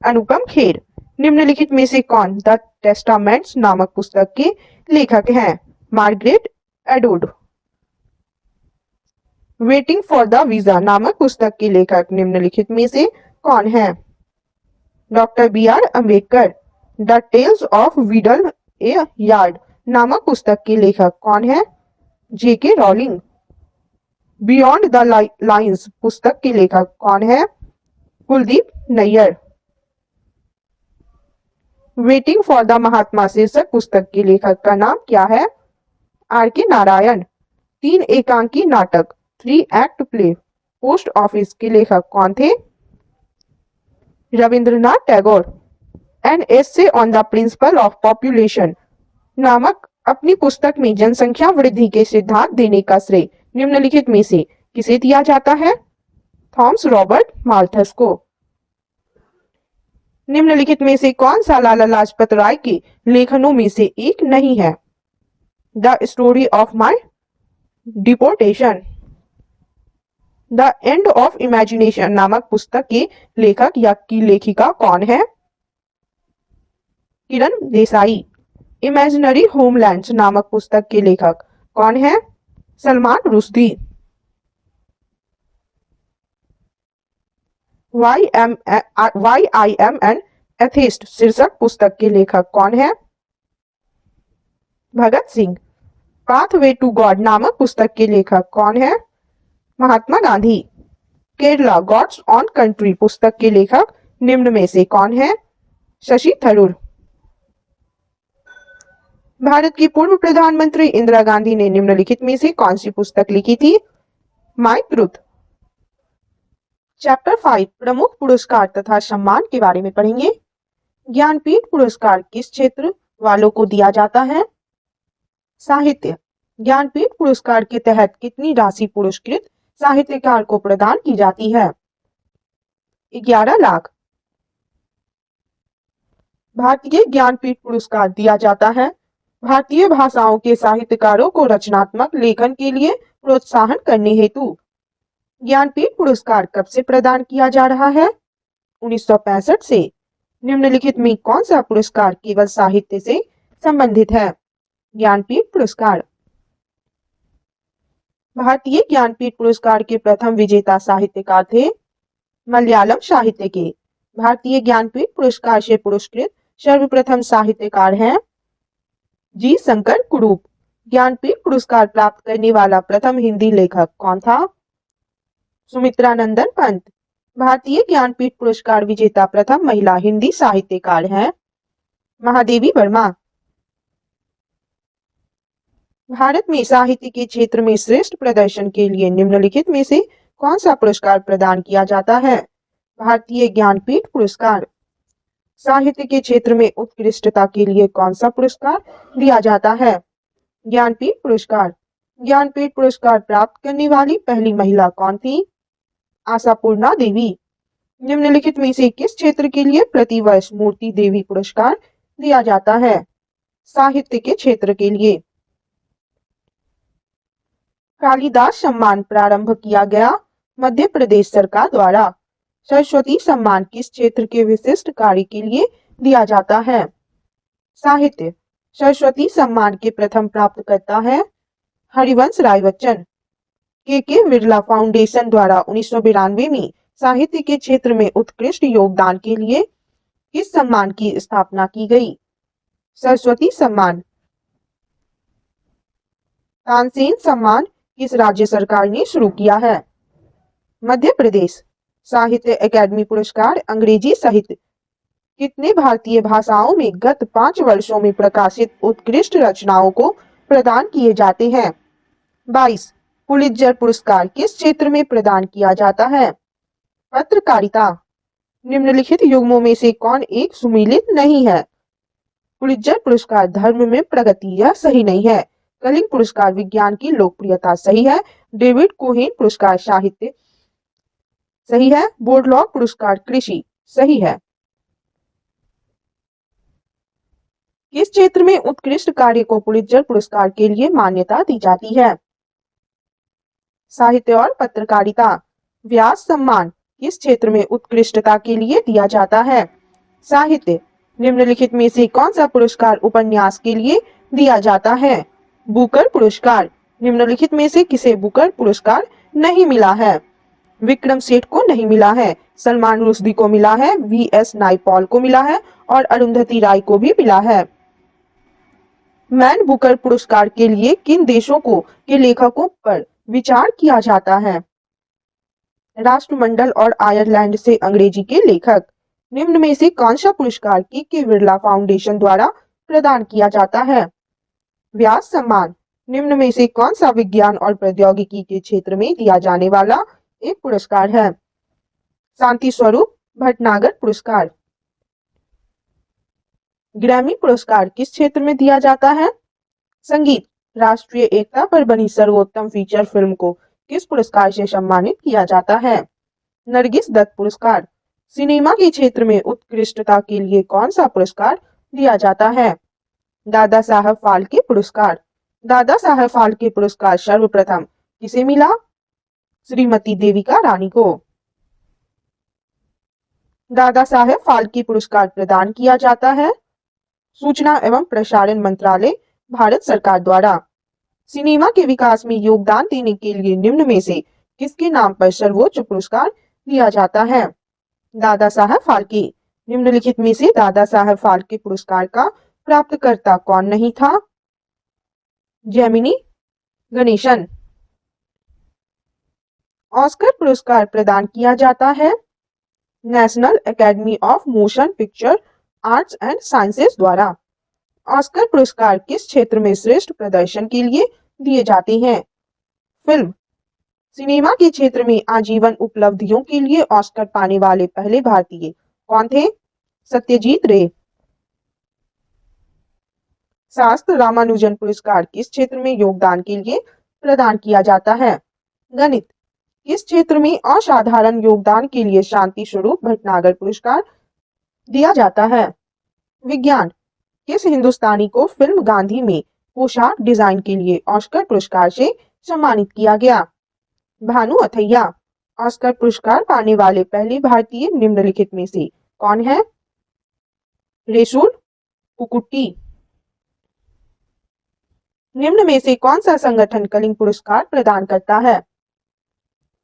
अनुपम खेर। निम्नलिखित में से कौन द टेस्टामेंट्स नामक पुस्तक के लेखक हैं? Margaret Atwood. Waiting for the visa नामक पुस्तक के लेखक निम्नलिखित में से कौन है? Doctor B R Ambedkar. The tales of Beedle a bard नामक पुस्तक के लेखक कौन है? JK Rowling. Beyond the lines पुस्तक के लेखक कौन है? Kuldip Nayar. Waiting for the Mahatma शीर्षक पुस्तक के लेखक का नाम क्या है? आर के नारायण। 3 एकांकी नाटक 3 एक्ट प्ले पोस्ट ऑफिस के लेखक कौन थे? Rabindranath Tagore. An essay on the principle of population नामक अपनी पुस्तक में जनसंख्या वृद्धि के सिद्धांत देने का श्रेय निम्नलिखित में से किसे दिया जाता है? थॉमस रॉबर्ट माल्थस को। निम्नलिखित में से कौन सा लाला लाजपत राय के लेखनों में से एक नहीं है? The story of my deportation. The end of imagination नामक पुस्तक के लेखक या की लेखिका कौन है? किरण देसाई। इमेजिनरी होमलैंड्स नामक पुस्तक के लेखक कौन है? Salman Rushdie. Why I am an atheist शीर्षक पुस्तक के लेखक कौन है? Bhagat Singh. Pathway to God नामक पुस्तक के लेखक कौन है? Mahatma Gandhi. Kerala God's own country पुस्तक के लेखक निम्न में से कौन है? शशि थरूर। भारत की पूर्व प्रधानमंत्री इंदिरा गांधी ने निम्नलिखित में से कौन सी पुस्तक लिखी थी? My truth. चैप्टर 5 प्रमुख पुरस्कार तथा सम्मान के बारे में पढ़ेंगे। ज्ञानपीठ पुरस्कार किस क्षेत्र वालों को दिया जाता है? साहित्य। ज्ञानपीठ पुरस्कार के तहत कितनी राशि पुरस्कृत साहित्यकार को प्रदान की जाती है? 11 लाख। भारतीय ज्ञानपीठ पुरस्कार दिया जाता है भारतीय भाषाओं के साहित्यकारों को रचनात्मक लेखन के लिए प्रोत्साहन करने हेतु। ज्ञानपीठ पुरस्कार कब से प्रदान किया जा रहा है? 1965 से। निम्नलिखित में कौन सा पुरस्कार केवल साहित्य से संबंधित है? ज्ञानपीठ पुरस्कार। भारतीय ज्ञानपीठ पुरस्कार के प्रथम विजेता साहित्यकार थे मलयालम साहित्य के। भारतीय ज्ञानपीठ पुरस्कार से पुरस्कृत सर्वप्रथम साहित्यकार हैं जी शंकर कुरूप। ज्ञानपीठ पुरस्कार प्राप्त करने वाला प्रथम हिंदी लेखक कौन था? सुमित्रा नंदन पंत। भारतीय ज्ञानपीठ पुरस्कार विजेता प्रथम महिला हिंदी साहित्यकार हैं महादेवी वर्मा। भारत में साहित्य के क्षेत्र में श्रेष्ठ प्रदर्शन के लिए निम्नलिखित में से कौन सा पुरस्कार प्रदान किया जाता है? भारतीय ज्ञानपीठ पुरस्कार। साहित्य के क्षेत्र में उत्कृष्टता के लिए कौन सा पुरस्कार दिया जाता है? ज्ञानपीठ पुरस्कार। ज्ञानपीठ पुरस्कार प्राप्त करने वाली पहली महिला कौन थी? आशापूर्णा देवी। निम्नलिखित में से किस क्षेत्र के लिए प्रतिवर्ष मूर्ति देवी पुरस्कार दिया जाता है? साहित्य के क्षेत्र के लिए। कालिदास सम्मान प्रारंभ किया गया मध्य प्रदेश सरकार द्वारा। सरस्वती सम्मान किस क्षेत्र के विशिष्ट कार्य के लिए दिया जाता है? साहित्य। सरस्वती सम्मान के प्रथम प्राप्तकर्ता है हरिवंश राय बच्चन। के बिरला फाउंडेशन द्वारा 1992 में साहित्य के क्षेत्र में उत्कृष्ट योगदान के लिए किस सम्मान की स्थापना की गई? सरस्वती सम्मान। तानसेन सम्मान किस राज्य सरकार ने शुरू किया है? मध्य प्रदेश। साहित्य अकादमी पुरस्कार अंग्रेजी सहित कितने भारतीय भाषाओं में गत 5 वर्षों में प्रकाशित उत्कृष्ट रचनाओं को प्रदान किए जाते हैं? 22। पुलित्जर पुरस्कार किस क्षेत्र में प्रदान किया जाता है? पत्रकारिता। निम्नलिखित युग्मों में से कौन एक सुमेलित नहीं है? पुलित्जर पुरस्कार धर्म में प्रगति, यह सही नहीं है। कलिंग पुरस्कार विज्ञान की लोकप्रियता, सही है। डेविड कोहेन पुरस्कार साहित्य, सही है। बोर्डलॉग पुरस्कार कृषि, सही है। किस क्षेत्र में उत्कृष्ट कार्य को पुलित्जर पुरस्कार के लिए मान्यता दी जाती है? साहित्य और पत्रकारिता। व्यास सम्मान किस क्षेत्र में उत्कृष्टता के लिए दिया जाता है? साहित्य। निम्नलिखित में से कौन सा पुरस्कार उपन्यास के लिए दिया जाता है? बुकर पुरस्कार। निम्नलिखित में से किसे बुकर पुरस्कार नहीं मिला है? विक्रम सेठ को नहीं मिला है, सलमान रुश्दी को मिला है, वीएस नायपॉल को मिला है और अरुंधति राय को भी मिला है। मैन बुकर पुरस्कार के लिए किन देशों के लेखकों पर विचार किया जाता है? राष्ट्रमंडल और आयरलैंड से अंग्रेजी के लेखक। निम्न में से कौन सा पुरस्कार के बिरला फाउंडेशन द्वारा प्रदान किया जाता है? व्यास सम्मान। निम्न में से कौन सा विज्ञान और प्रौद्योगिकी के क्षेत्र में दिया जाने वाला एक पुरस्कार है? शांति स्वरूप भटनागर पुरस्कार। ग्रैमी पुरस्कार किस क्षेत्र में दिया जाता है? संगीत। राष्ट्रीय एकता पर बनी सर्वोत्तम फीचर फिल्म को किस पुरस्कार से सम्मानित किया जाता है? नरगिस दत्त पुरस्कार। सिनेमा के क्षेत्र में उत्कृष्टता के लिए कौन सा पुरस्कार दिया जाता है? दादा साहब फाल्के पुरस्कार। दादा साहब फाल्के पुरस्कार सर्वप्रथम किसे मिला? श्रीमती देविका रानी को। दादा साहब फाल्के पुरस्कार प्रदान किया जाता है सूचना एवं प्रसारण मंत्रालय, भारत सरकार द्वारा। सिनेमा के विकास में योगदान देने के लिए निम्न में से किसके नाम पर सर्वोच्च पुरस्कार दिया जाता है? दादा साहब फाल्के। निम्नलिखित में से दादा साहब फाल्के पुरस्कार का प्राप्तकर्ता कौन नहीं था? जेमिनी गणेशन। ऑस्कर पुरस्कार प्रदान किया जाता है national academy of motion picture arts and sciences द्वारा। ऑस्कर पुरस्कार किस क्षेत्र में श्रेष्ठ प्रदर्शन के लिए दिए जाते हैं? फिल्म। सिनेमा के क्षेत्र में आजीवन उपलब्धियों के लिए ऑस्कर पाने वाले पहले भारतीय कौन थे? सत्यजीत रे। शास्त्र रामानुजन पुरस्कार किस क्षेत्र में योगदान के लिए प्रदान किया जाता है? गणित। किस क्षेत्र में असाधारण योगदान के लिए शांति स्वरूप भटनागर पुरस्कार दिया जाता है? विज्ञान। किस हिंदुस्तानी को फिल्म गांधी में पोशाक डिजाइन के लिए ऑस्कर पुरस्कार से सम्मानित किया गया? भानु अथैया। ऑस्कर पुरस्कार पाने वाले पहले भारतीय निम्नलिखित में से कौन है? रेसूल पुकुट्टी। निम्न में से कौन सा संगठन कलिंग पुरस्कार प्रदान करता है?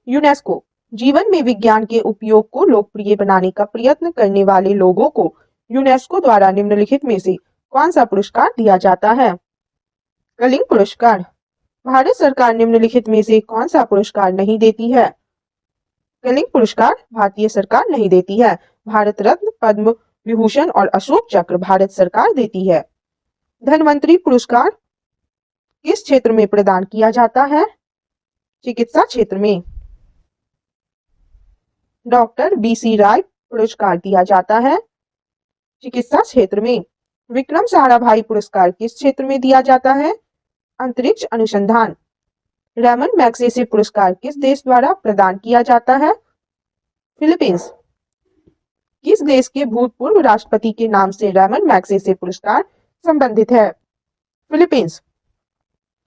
यूनेस्को। जीवन में विज्ञान के उपयोग को लोकप्रिय बनाने का प्रयत्न करने वाले लोगों को यूनेस्को द्वारा निम्नलिखित में से कौन सा पुरस्कार दिया जाता है? कलिंग पुरस्कार। भारत सरकार निम्नलिखित में से कौन सा पुरस्कार नहीं देती है? कलिंग पुरस्कार भारतीय सरकार नहीं देती है। भारत रत्न, पद्म विभूषण और अशोक चक्र भारत सरकार देती है। धन्वंतरी पुरस्कार किस क्षेत्र में प्रदान किया जाता है? चिकित्सा क्षेत्र में। डॉक्टर BC राय पुरस्कार दिया जाता है चिकित्सा क्षेत्र में। विक्रम साराभाई पुरस्कार किस क्षेत्र में दिया जाता है? अंतरिक्ष अनुसंधान। रैमन मैग्सेसे पुरस्कार किस देश द्वारा प्रदान किया जाता है? फिलीपींस। किस देश के भूतपूर्व राष्ट्रपति के नाम से रैमन मैग्सेसे पुरस्कार संबंधित है? फिलीपींस।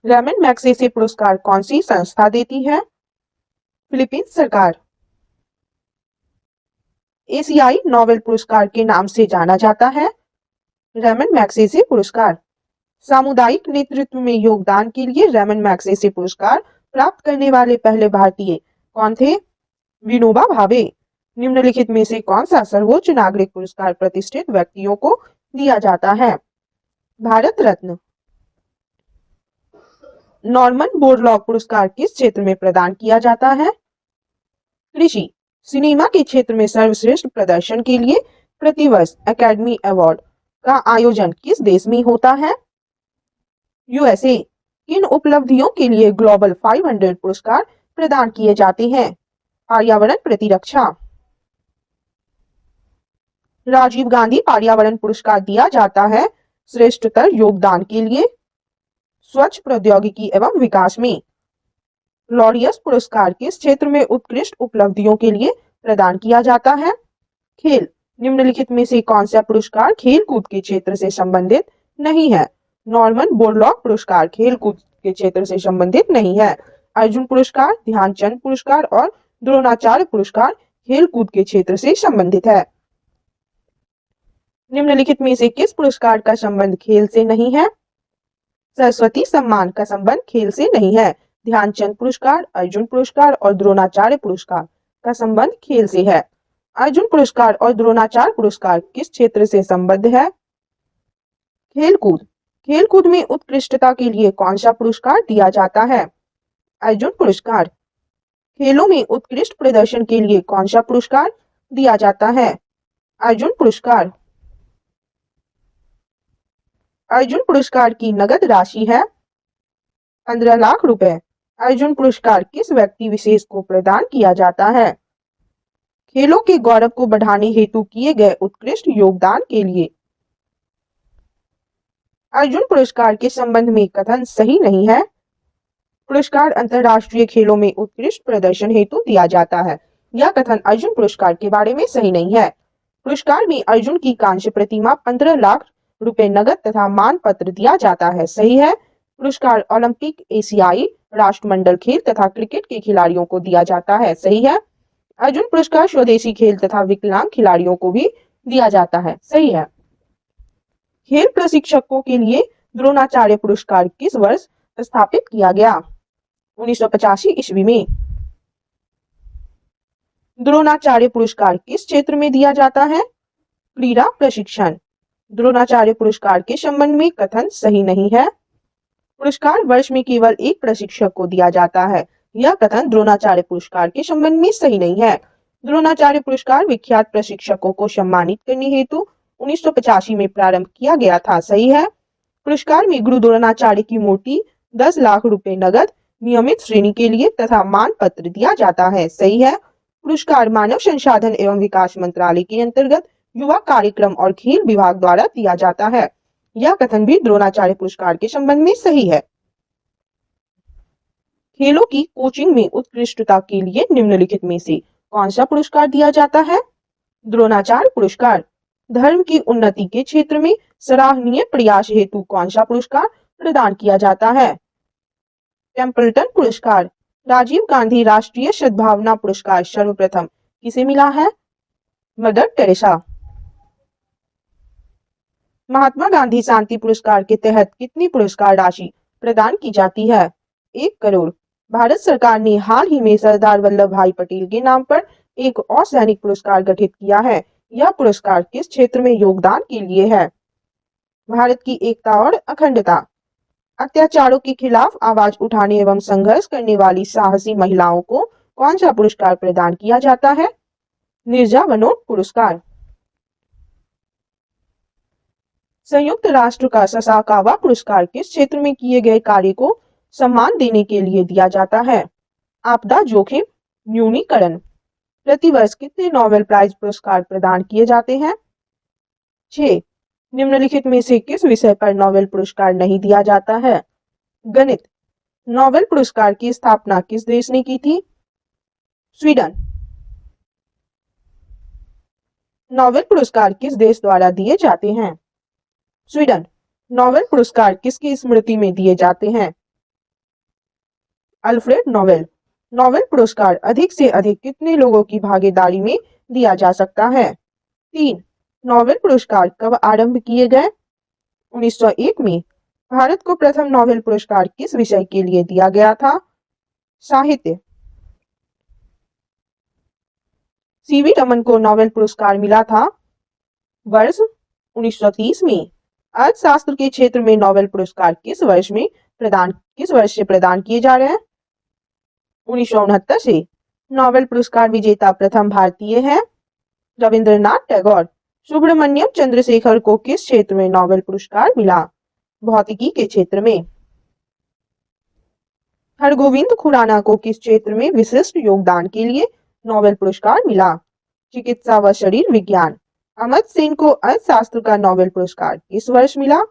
रैमन मैग्सेसे पुरस्कार कौन सी संस्था देती है? फिलीपींस सरकार। एशियाई नोबेल पुरस्कार के नाम से जाना जाता है रैमन मैग्सेसे पुरस्कार। सामुदायिक नेतृत्व में योगदान के लिए रैमन मैग्सेसे पुरस्कार प्राप्त करने वाले पहले भारतीय कौन थे? विनोबा भावे। निम्नलिखित में से कौन सा सर्वोच्च नागरिक पुरस्कार प्रतिष्ठित व्यक्तियों को दिया जाता है? भारत रत्न। नॉर्मन बोरलॉग पुरस्कार किस क्षेत्र में प्रदान किया जाता है? कृषि। सिनेमा के क्षेत्र में सर्वश्रेष्ठ प्रदर्शन के लिए प्रतिवर्ष एकेडमी अवार्ड का आयोजन किस देश में होता है? USA। किन उपलब्धियों के लिए ग्लोबल 500 पुरस्कार प्रदान किए जाते हैं? पर्यावरण प्रतिरक्षा। राजीव गांधी पर्यावरण पुरस्कार दिया जाता है श्रेष्ठतर योगदान के लिए स्वच्छ प्रौद्योगिकी एवं विकास में। लॉरियस पुरस्कार किस क्षेत्र में उत्कृष्ट उपलब्धियों के लिए प्रदान किया जाता है? खेल। निम्नलिखित में से कौन सा पुरस्कार खेल कूद के क्षेत्र से संबंधित नहीं है? नॉर्मन बोरलॉग पुरस्कार खेल कूद के क्षेत्र से संबंधित नहीं है। अर्जुन पुरस्कार, ध्यानचंद पुरस्कार और द्रोणाचार्य पुरस्कार खेल कूद के क्षेत्र से संबंधित है। निम्नलिखित में से किस पुरस्कार का संबंध खेल से नहीं है? सरस्वती सम्मान का संबंध खेल से नहीं है। ध्यानचंद पुरस्कार, अर्जुन पुरस्कार और द्रोणाचार्य पुरस्कार का संबंध खेल से है। अर्जुन पुरस्कार और द्रोणाचार्य पुरस्कार किस क्षेत्र से संबद्ध है? खेलकूद। खेलकूद में उत्कृष्टता के लिए कौन सा पुरस्कार दिया जाता है? अर्जुन पुरस्कार। खेलों में उत्कृष्ट प्रदर्शन के लिए कौन सा पुरस्कार दिया जाता है? अर्जुन पुरस्कार। अर्जुन पुरस्कार की नगद राशि है 15 लाख रुपए। अर्जुन पुरस्कार किस व्यक्ति विशेष को प्रदान किया जाता है? खेलों के गौरव को बढ़ाने हेतु किए गए उत्कृष्ट योगदान के लिए। अर्जुन पुरस्कार के संबंध में कथन सही नहीं है। पुरस्कार अंतर्राष्ट्रीय खेलों में उत्कृष्ट प्रदर्शन हेतु दिया जाता है। यह कथन अर्जुन पुरस्कार के बारे में सही नहीं है। पुरस्कार में अर्जुन की कांस्य प्रतिमा 15 लाख रुपए नगद तथा मान पत्र दिया जाता है। सही है। पुरस्कार ओलंपिक, एशियाई, राष्ट्रमंडल खेल तथा क्रिकेट के खिलाड़ियों को दिया जाता है। सही है। अर्जुन पुरस्कार स्वदेशी खेल तथा विकलांग खिलाड़ियों को भी दिया जाता है। सही है। खेल प्रशिक्षकों के लिए द्रोणाचार्य पुरस्कार किस वर्ष स्थापित किया गया? 1985 ईस्वी में। द्रोणाचार्य पुरस्कार किस क्षेत्र में दिया जाता है? क्रीड़ा प्रशिक्षण। द्रोणाचार्य पुरस्कार के संबंध में कथन सही नहीं है। पुरस्कार वर्ष में केवल एक प्रशिक्षक को दिया जाता है। यह कथन द्रोणाचार्य पुरस्कार के संबंध में सही नहीं है। द्रोणाचार्य पुरस्कार विख्यात प्रशिक्षकों को सम्मानित करने हेतु 1985 में प्रारंभ किया गया था। सही है। पुरस्कार में गुरु द्रोणाचार्य की मूर्ति 10 लाख रुपए नगद नियमित श्रेणी के लिए तथा मान पत्र दिया जाता है। सही है। पुरस्कार मानव संसाधन एवं विकास मंत्रालय के अंतर्गत युवा कार्यक्रम और खेल विभाग द्वारा दिया जाता है। यह कथन भी द्रोणाचार्य पुरस्कार के संबंध में सही है। खेलों की कोचिंग में उत्कृष्टता के लिए निम्नलिखित में से कौन सा पुरस्कार दिया जाता है? द्रोणाचार्य पुरस्कार। धर्म की उन्नति के क्षेत्र में सराहनीय प्रयास हेतु कौन सा पुरस्कार प्रदान किया जाता है? टेम्पल्टन पुरस्कार। राजीव गांधी राष्ट्रीय सद्भावना पुरस्कार सर्वप्रथम किसे मिला है? Mother Teresa. महात्मा गांधी शांति पुरस्कार के तहत कितनी पुरस्कार राशि प्रदान की जाती है? 1 करोड़। भारत सरकार ने हाल ही में सरदार वल्लभ भाई पटेल के नाम पर एक और सैनिक पुरस्कार गठित किया है। यह पुरस्कार किस क्षेत्र में योगदान के लिए है? भारत की एकता और अखंडता। अत्याचारों के खिलाफ आवाज उठाने एवं संघर्ष करने वाली साहसी महिलाओं को कौन सा पुरस्कार प्रदान किया जाता है? निर्जा बनोट पुरस्कार। संयुक्त राष्ट्र का ससाकावा पुरस्कार किस क्षेत्र में किए गए कार्य को सम्मान देने के लिए दिया जाता है? आपदा जोखिम न्यूनीकरण। प्रतिवर्ष कितने नोबेल प्राइज पुरस्कार प्रदान किए जाते हैं? 6। निम्नलिखित में से किस विषय पर नोबेल पुरस्कार नहीं दिया जाता है? गणित। नोबेल पुरस्कार की स्थापना किस देश ने की थी? स्वीडन। नोबेल पुरस्कार किस देश द्वारा दिए जाते हैं? स्वीडन। नोबेल पुरस्कार किसकी स्मृति में दिए जाते हैं? Alfred Nobel. नोबेल पुरस्कार अधिक से अधिक कितने लोगों की भागीदारी में दिया जा सकता है? 3। नोबेल पुरस्कार कब आरंभ किए गए? 1901 में। भारत को प्रथम नोबेल पुरस्कार किस विषय के लिए दिया गया था? साहित्य। सीवी रमन को नोबेल पुरस्कार मिला था वर्ष 1930 में। अर्थशास्त्र के क्षेत्र में नोबेल पुरस्कार किस वर्ष से प्रदान किए जा रहे हैं? 1969 से। नोबेल पुरस्कार विजेता प्रथम भारतीय है रविंद्रनाथ टैगोर। सुब्रमण्यम चंद्रशेखर को किस क्षेत्र में नोबेल पुरस्कार मिला? भौतिकी के क्षेत्र में। हरगोविंद खुराना को किस क्षेत्र में विशिष्ट योगदान के लिए नोबेल पुरस्कार मिला? चिकित्सा व शरीर विज्ञान। अमर्त्य सेन को अर्थशास्त्र का नोबेल पुरस्कार किस वर्ष मिला?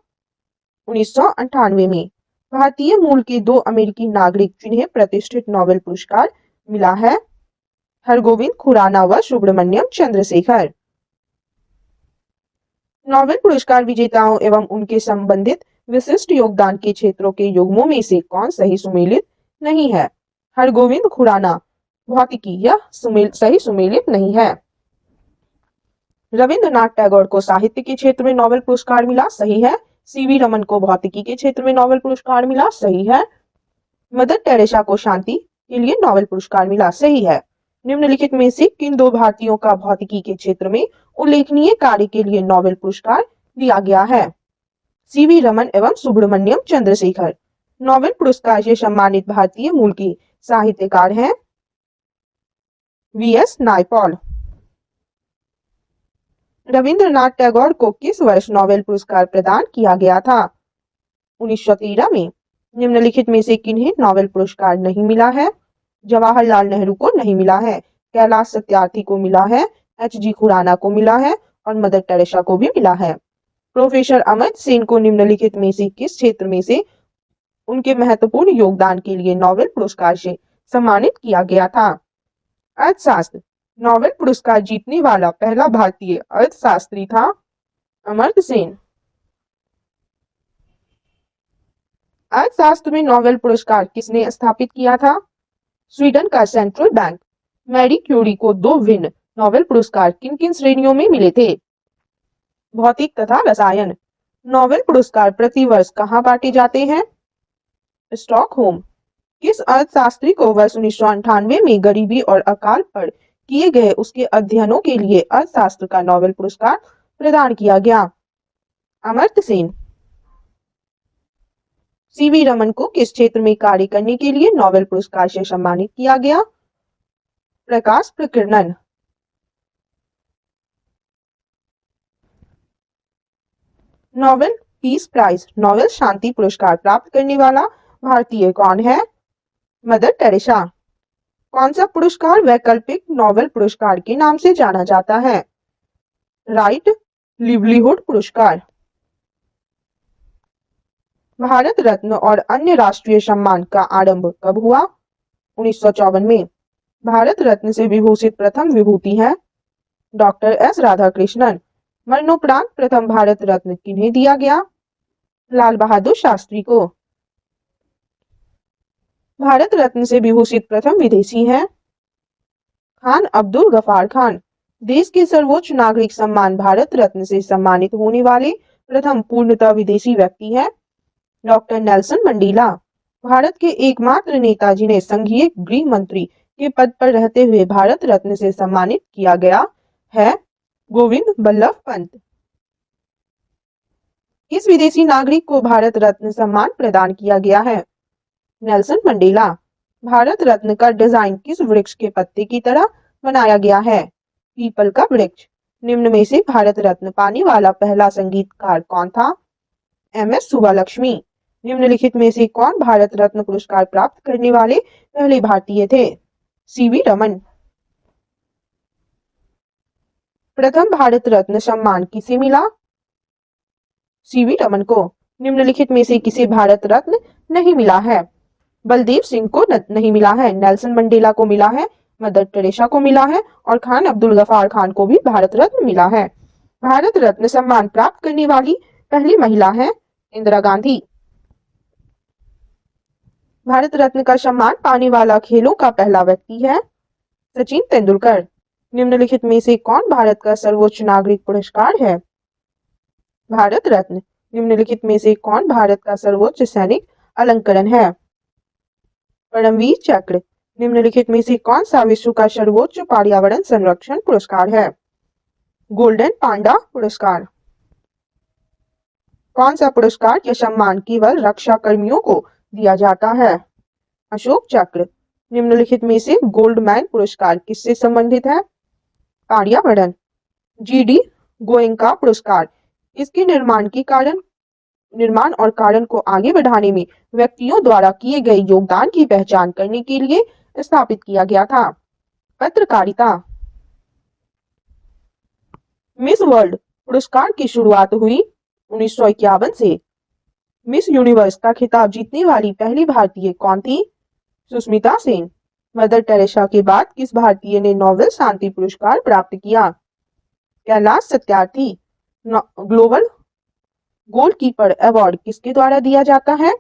1998 में। भारतीय मूल के 2 अमेरिकी नागरिक जिन्हें प्रतिष्ठित नोबेल पुरस्कार मिला है हरगोविंद खुराना व सुब्रमण्यम चंद्रशेखर। नोबेल पुरस्कार विजेताओं एवं उनके संबंधित विशिष्ट योगदान के क्षेत्रों के युग्मों में से कौन सही सुमेलित नहीं है? हरगोविंद खुराना भौतिकी, यह सही सुमेलित नहीं है। रविंद्रनाथ टैगोर को साहित्य के क्षेत्र में नोबेल पुरस्कार मिला, सही है। सीवी रमन को भौतिकी के क्षेत्र में नोबेल पुरस्कार मिला, सही है। मदर टेरेसा को शांति के लिए नोबेल पुरस्कार मिला, सही है। निम्नलिखित में से किन 2 भारतीयों का भौतिकी के क्षेत्र में उल्लेखनीय कार्य के लिए नोबेल पुरस्कार दिया गया है? सीवी रमन एवं सुब्रमण्यम चंद्रशेखर। नोबेल पुरस्कार से सम्मानित भारतीय मूल के साहित्यकार हैं वीएस नायपॉल। रविंद्रनाथ टैगोर को किस वर्ष नोबेल पुरस्कार प्रदान किया गया था? 1913 में। निम्नलिखित में से किन्हें नोबेल पुरस्कार नहीं मिला है? जवाहरलाल नेहरू को नहीं मिला है, कैलाश सत्यार्थी को मिला है, एच.जी. खुराना को मिला है और मदर टेरेसा को भी मिला है। प्रोफेसर अमर्त्य सेन को निम्नलिखित में से किस क्षेत्र में से उनके महत्वपूर्ण योगदान के लिए नोबेल पुरस्कार से सम्मानित किया गया था? अर्थशास्त्र। नोबेल पुरस्कार जीतने वाला पहला भारतीय अर्थशास्त्री था अमर्त्य सेन। अर्थशास्त्र में नोबेल पुरस्कार किसने स्थापित किया था? स्वीडन का सेंट्रल बैंक। मैरी क्यूरी को 2 भिन्न नोबेल पुरस्कार किन किन श्रेणियों में मिले थे? भौतिक तथा रसायन। नोबेल पुरस्कार प्रतिवर्ष कहाँ बांटे जाते हैं? स्टॉकहोम। किस अर्थशास्त्री को वर्ष 1998 में गरीबी और अकाल पर किए गए उसके अध्ययनों के लिए अर्थशास्त्र का नोबेल पुरस्कार प्रदान किया गया? अमर्त्य सेन। सीवी रमन को किस क्षेत्र में कार्य करने के लिए नोबेल पुरस्कार से सम्मानित किया गया? प्रकाश प्रकीर्णन। नोबेल पीस प्राइज, नोबेल शांति पुरस्कार प्राप्त करने वाला भारतीय कौन है? Mother Teresa. कौन सा पुरस्कार वैकल्पिक नोबेल पुरस्कार के नाम से जाना जाता है? राइट लिवलीहुड पुरस्कार। भारत रत्न और अन्य राष्ट्रीय सम्मान का आरंभ कब हुआ? 1954 में। भारत रत्न से विभूषित प्रथम विभूति है डॉक्टर एस राधाकृष्णन। मरणोपरांत प्रथम भारत रत्न किन्हें दिया गया? लाल बहादुर शास्त्री को। भारत रत्न से विभूषित प्रथम विदेशी हैं खान अब्दुल गफार खान। देश के सर्वोच्च नागरिक सम्मान भारत रत्न से सम्मानित होने वाले प्रथम पूर्णतः विदेशी व्यक्ति हैं डॉक्टर नेल्सन मंडेला। भारत के एकमात्र नेता जिन्हें संघीय गृह मंत्री के पद पर रहते हुए भारत रत्न से सम्मानित किया गया है गोविंद बल्लभ पंत। किस विदेशी नागरिक को भारत रत्न सम्मान प्रदान किया गया है? Nelson Mandela. भारत रत्न का डिजाइन किस वृक्ष के पत्ते की तरह बनाया गया है? पीपल का वृक्ष। निम्न में से भारत रत्न पाने वाला पहला संगीतकार कौन था? एम.एस. सुब्बालक्ष्मी। निम्नलिखित में से कौन भारत रत्न पुरस्कार प्राप्त करने वाले पहले भारतीय थे? सीवी रमन। प्रथम भारत रत्न सम्मान किसे मिला? सीवी रमन को। निम्नलिखित में से किसे भारत रत्न नहीं मिला है? बलदेव सिंह को नहीं मिला है, नेल्सन मंडेला को मिला है, मदर टेरेसा को मिला है और खान अब्दुल गफार खान को भी भारत रत्न मिला है। भारत रत्न सम्मान प्राप्त करने वाली पहली महिला है इंदिरा गांधी। भारत रत्न का सम्मान पाने वाला खेलों का पहला व्यक्ति है सचिन तेंदुलकर। निम्नलिखित में से कौन भारत का सर्वोच्च नागरिक पुरस्कार है? भारत रत्न। निम्नलिखित में से कौन भारत का सर्वोच्च सैनिक अलंकरण है? परमवीर चक्र। निम्नलिखित में से कौन सा विश्व का सर्वोच्च पर्यावरण संरक्षण पुरस्कार है? गोल्डन पांडा पुरस्कार। कौन सा पुरस्कार या सम्मान केवल रक्षा कर्मियों को दिया जाता है? अशोक चक्र। निम्नलिखित में से गोल्डमैन पुरस्कार किससे संबंधित है? पर्यावरण। जी.डी. गोएंका पुरस्कार इसके निर्माण और कारण को आगे बढ़ाने में व्यक्तियों द्वारा किए गए योगदान की पहचान करने के लिए स्थापित किया गया था। पत्रकारिता। मिस वर्ल्ड पुरस्कार की शुरुआत हुई 1951 से। मिस यूनिवर्स का खिताब जीतने वाली पहली भारतीय कौन थी? सुष्मिता सेन। मदर टेरेसा के बाद किस भारतीय ने नोबेल शांति पुरस्कार प्राप्त किया? Kailash Satyarthi. Global goalkeeper award किसके द्वारा दिया जाता है?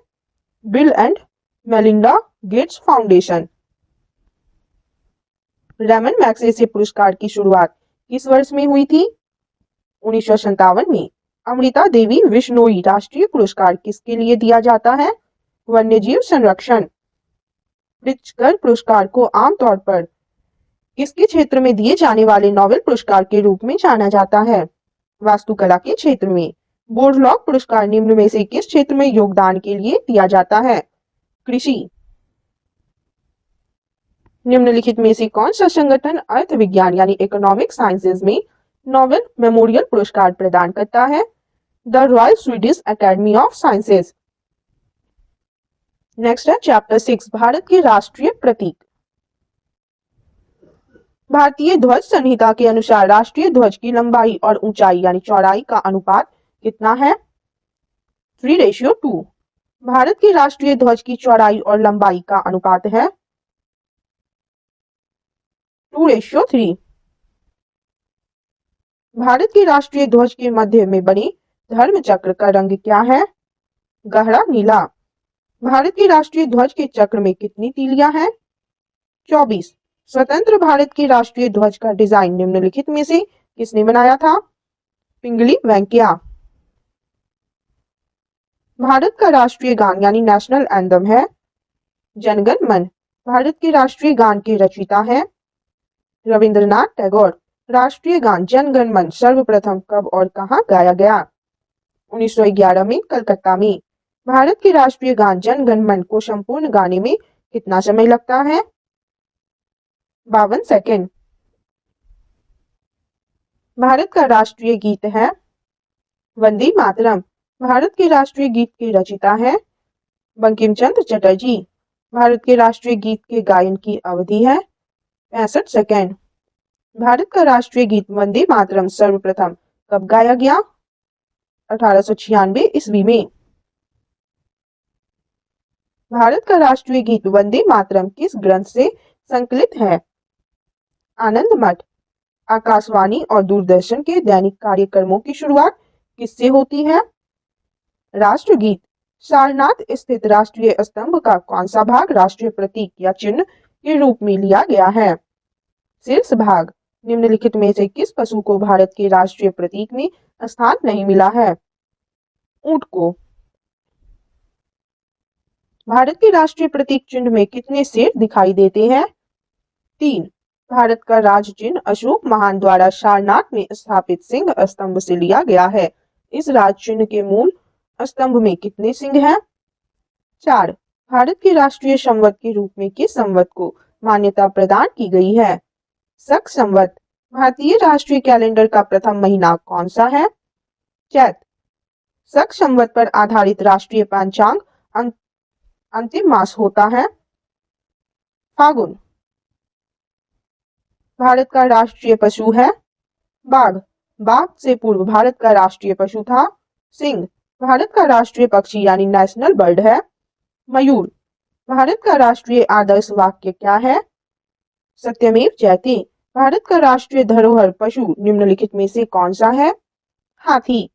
Bill and Melinda Gates foundation. Ramon Magsaysay पुरस्कार की शुरुआत किस वर्ष में हुई थी? 1957 में। अमृता देवी विश्नोई राष्ट्रीय पुरस्कार किसके लिए दिया जाता है? वन्यजीव संरक्षण। प्रित्जकर पुरस्कार को आमतौर पर किसके क्षेत्र में दिए जाने वाले नोबेल पुरस्कार के रूप में जाना जाता है? वास्तुकला के क्षेत्र में। बोर्डलॉग पुरस्कार निम्न में से किस क्षेत्र में योगदान के लिए दिया जाता है? कृषि। निम्नलिखित में से कौन सा संगठन अर्थविज्ञान यानी इकोनॉमिक साइंसेज में नोबेल मेमोरियल पुरस्कार प्रदान करता है? The royal Swedish academy of sciences. Next है चैप्टर 6, भारत के राष्ट्रीय प्रतीक। भारतीय ध्वज संहिता के अनुसार राष्ट्रीय ध्वज की लंबाई और ऊंचाई यानी चौड़ाई का अनुपात कितना है? 3:2। भारत के राष्ट्रीय ध्वज की चौड़ाई और लंबाई का अनुपात है 2:3। भारत के राष्ट्रीय ध्वज के मध्य में बनी धर्म चक्र का रंग क्या है? गहरा नीला। भारत के राष्ट्रीय ध्वज के चक्र में कितनी तीलियां हैं? 24। स्वतंत्र भारत के राष्ट्रीय ध्वज का डिजाइन निम्नलिखित में से किसने बनाया था? पिंगली वेंकैया। भारत का राष्ट्रीय गान यानी नेशनल एंथम है जनगण मन। भारत के राष्ट्रीय गान के रचयिता हैं रविंद्रनाथ टैगोर। राष्ट्रीय गान जनगण मन सर्वप्रथम कब और कहां गाया गया? 1911 में कलकत्ता में। भारत के राष्ट्रीय गान जनगण मन को संपूर्ण गाने में कितना समय लगता है? 52 सेकेंड। भारत का राष्ट्रीय गीत है वंदे मातरम। भारत के राष्ट्रीय गीत के रचयिता हैं बंकिम चंद्र चटर्जी। भारत के राष्ट्रीय गीत के गायन की अवधि है 65 सेकेंड। भारत का राष्ट्रीय गीत वंदे मातरम सर्वप्रथम कब गाया गया? 1896 ईस्वी में। भारत का राष्ट्रीय गीत वंदे मातरम किस ग्रंथ से संकलित है? आनंद मठ। आकाशवाणी और दूरदर्शन के दैनिक कार्यक्रमों की शुरुआत किससे होती है? राष्ट्रगीत। सारनाथ स्थित राष्ट्रीय स्तंभ का कौन सा भाग राष्ट्रीय प्रतीक या चिन्ह के रूप में लिया गया है? शीर्ष भाग। निम्नलिखित में से किस पशु को भारत के राष्ट्रीय प्रतीक में स्थान नहीं मिला है? ऊंट को। भारत के राष्ट्रीय प्रतीक चिन्ह में कितने शेर दिखाई देते हैं? 3। भारत का राज चिन्ह अशोक महान द्वारा सारनाथ में स्थापित सिंह स्तंभ से लिया गया है। इस राज चिन्ह के मूल स्तंभ में कितने सिंह हैं? 4। भारत के राष्ट्रीय संवत के रूप में किस संवत को मान्यता प्रदान की गई है? शक संवत। भारतीय राष्ट्रीय कैलेंडर का प्रथम महीना कौन सा है? चैत। शक संवत पर आधारित राष्ट्रीय पंचांग अंतिम मास होता है फागुन। भारत का राष्ट्रीय पशु है बाघ। बाघ से पूर्व भारत का राष्ट्रीय पशु था सिंह। भारत का राष्ट्रीय पक्षी यानी नेशनल बर्ड है मयूर। भारत का राष्ट्रीय आदर्श वाक्य क्या है? सत्यमेव जयते। भारत का राष्ट्रीय धरोहर पशु निम्नलिखित में से कौन सा है? हाथी।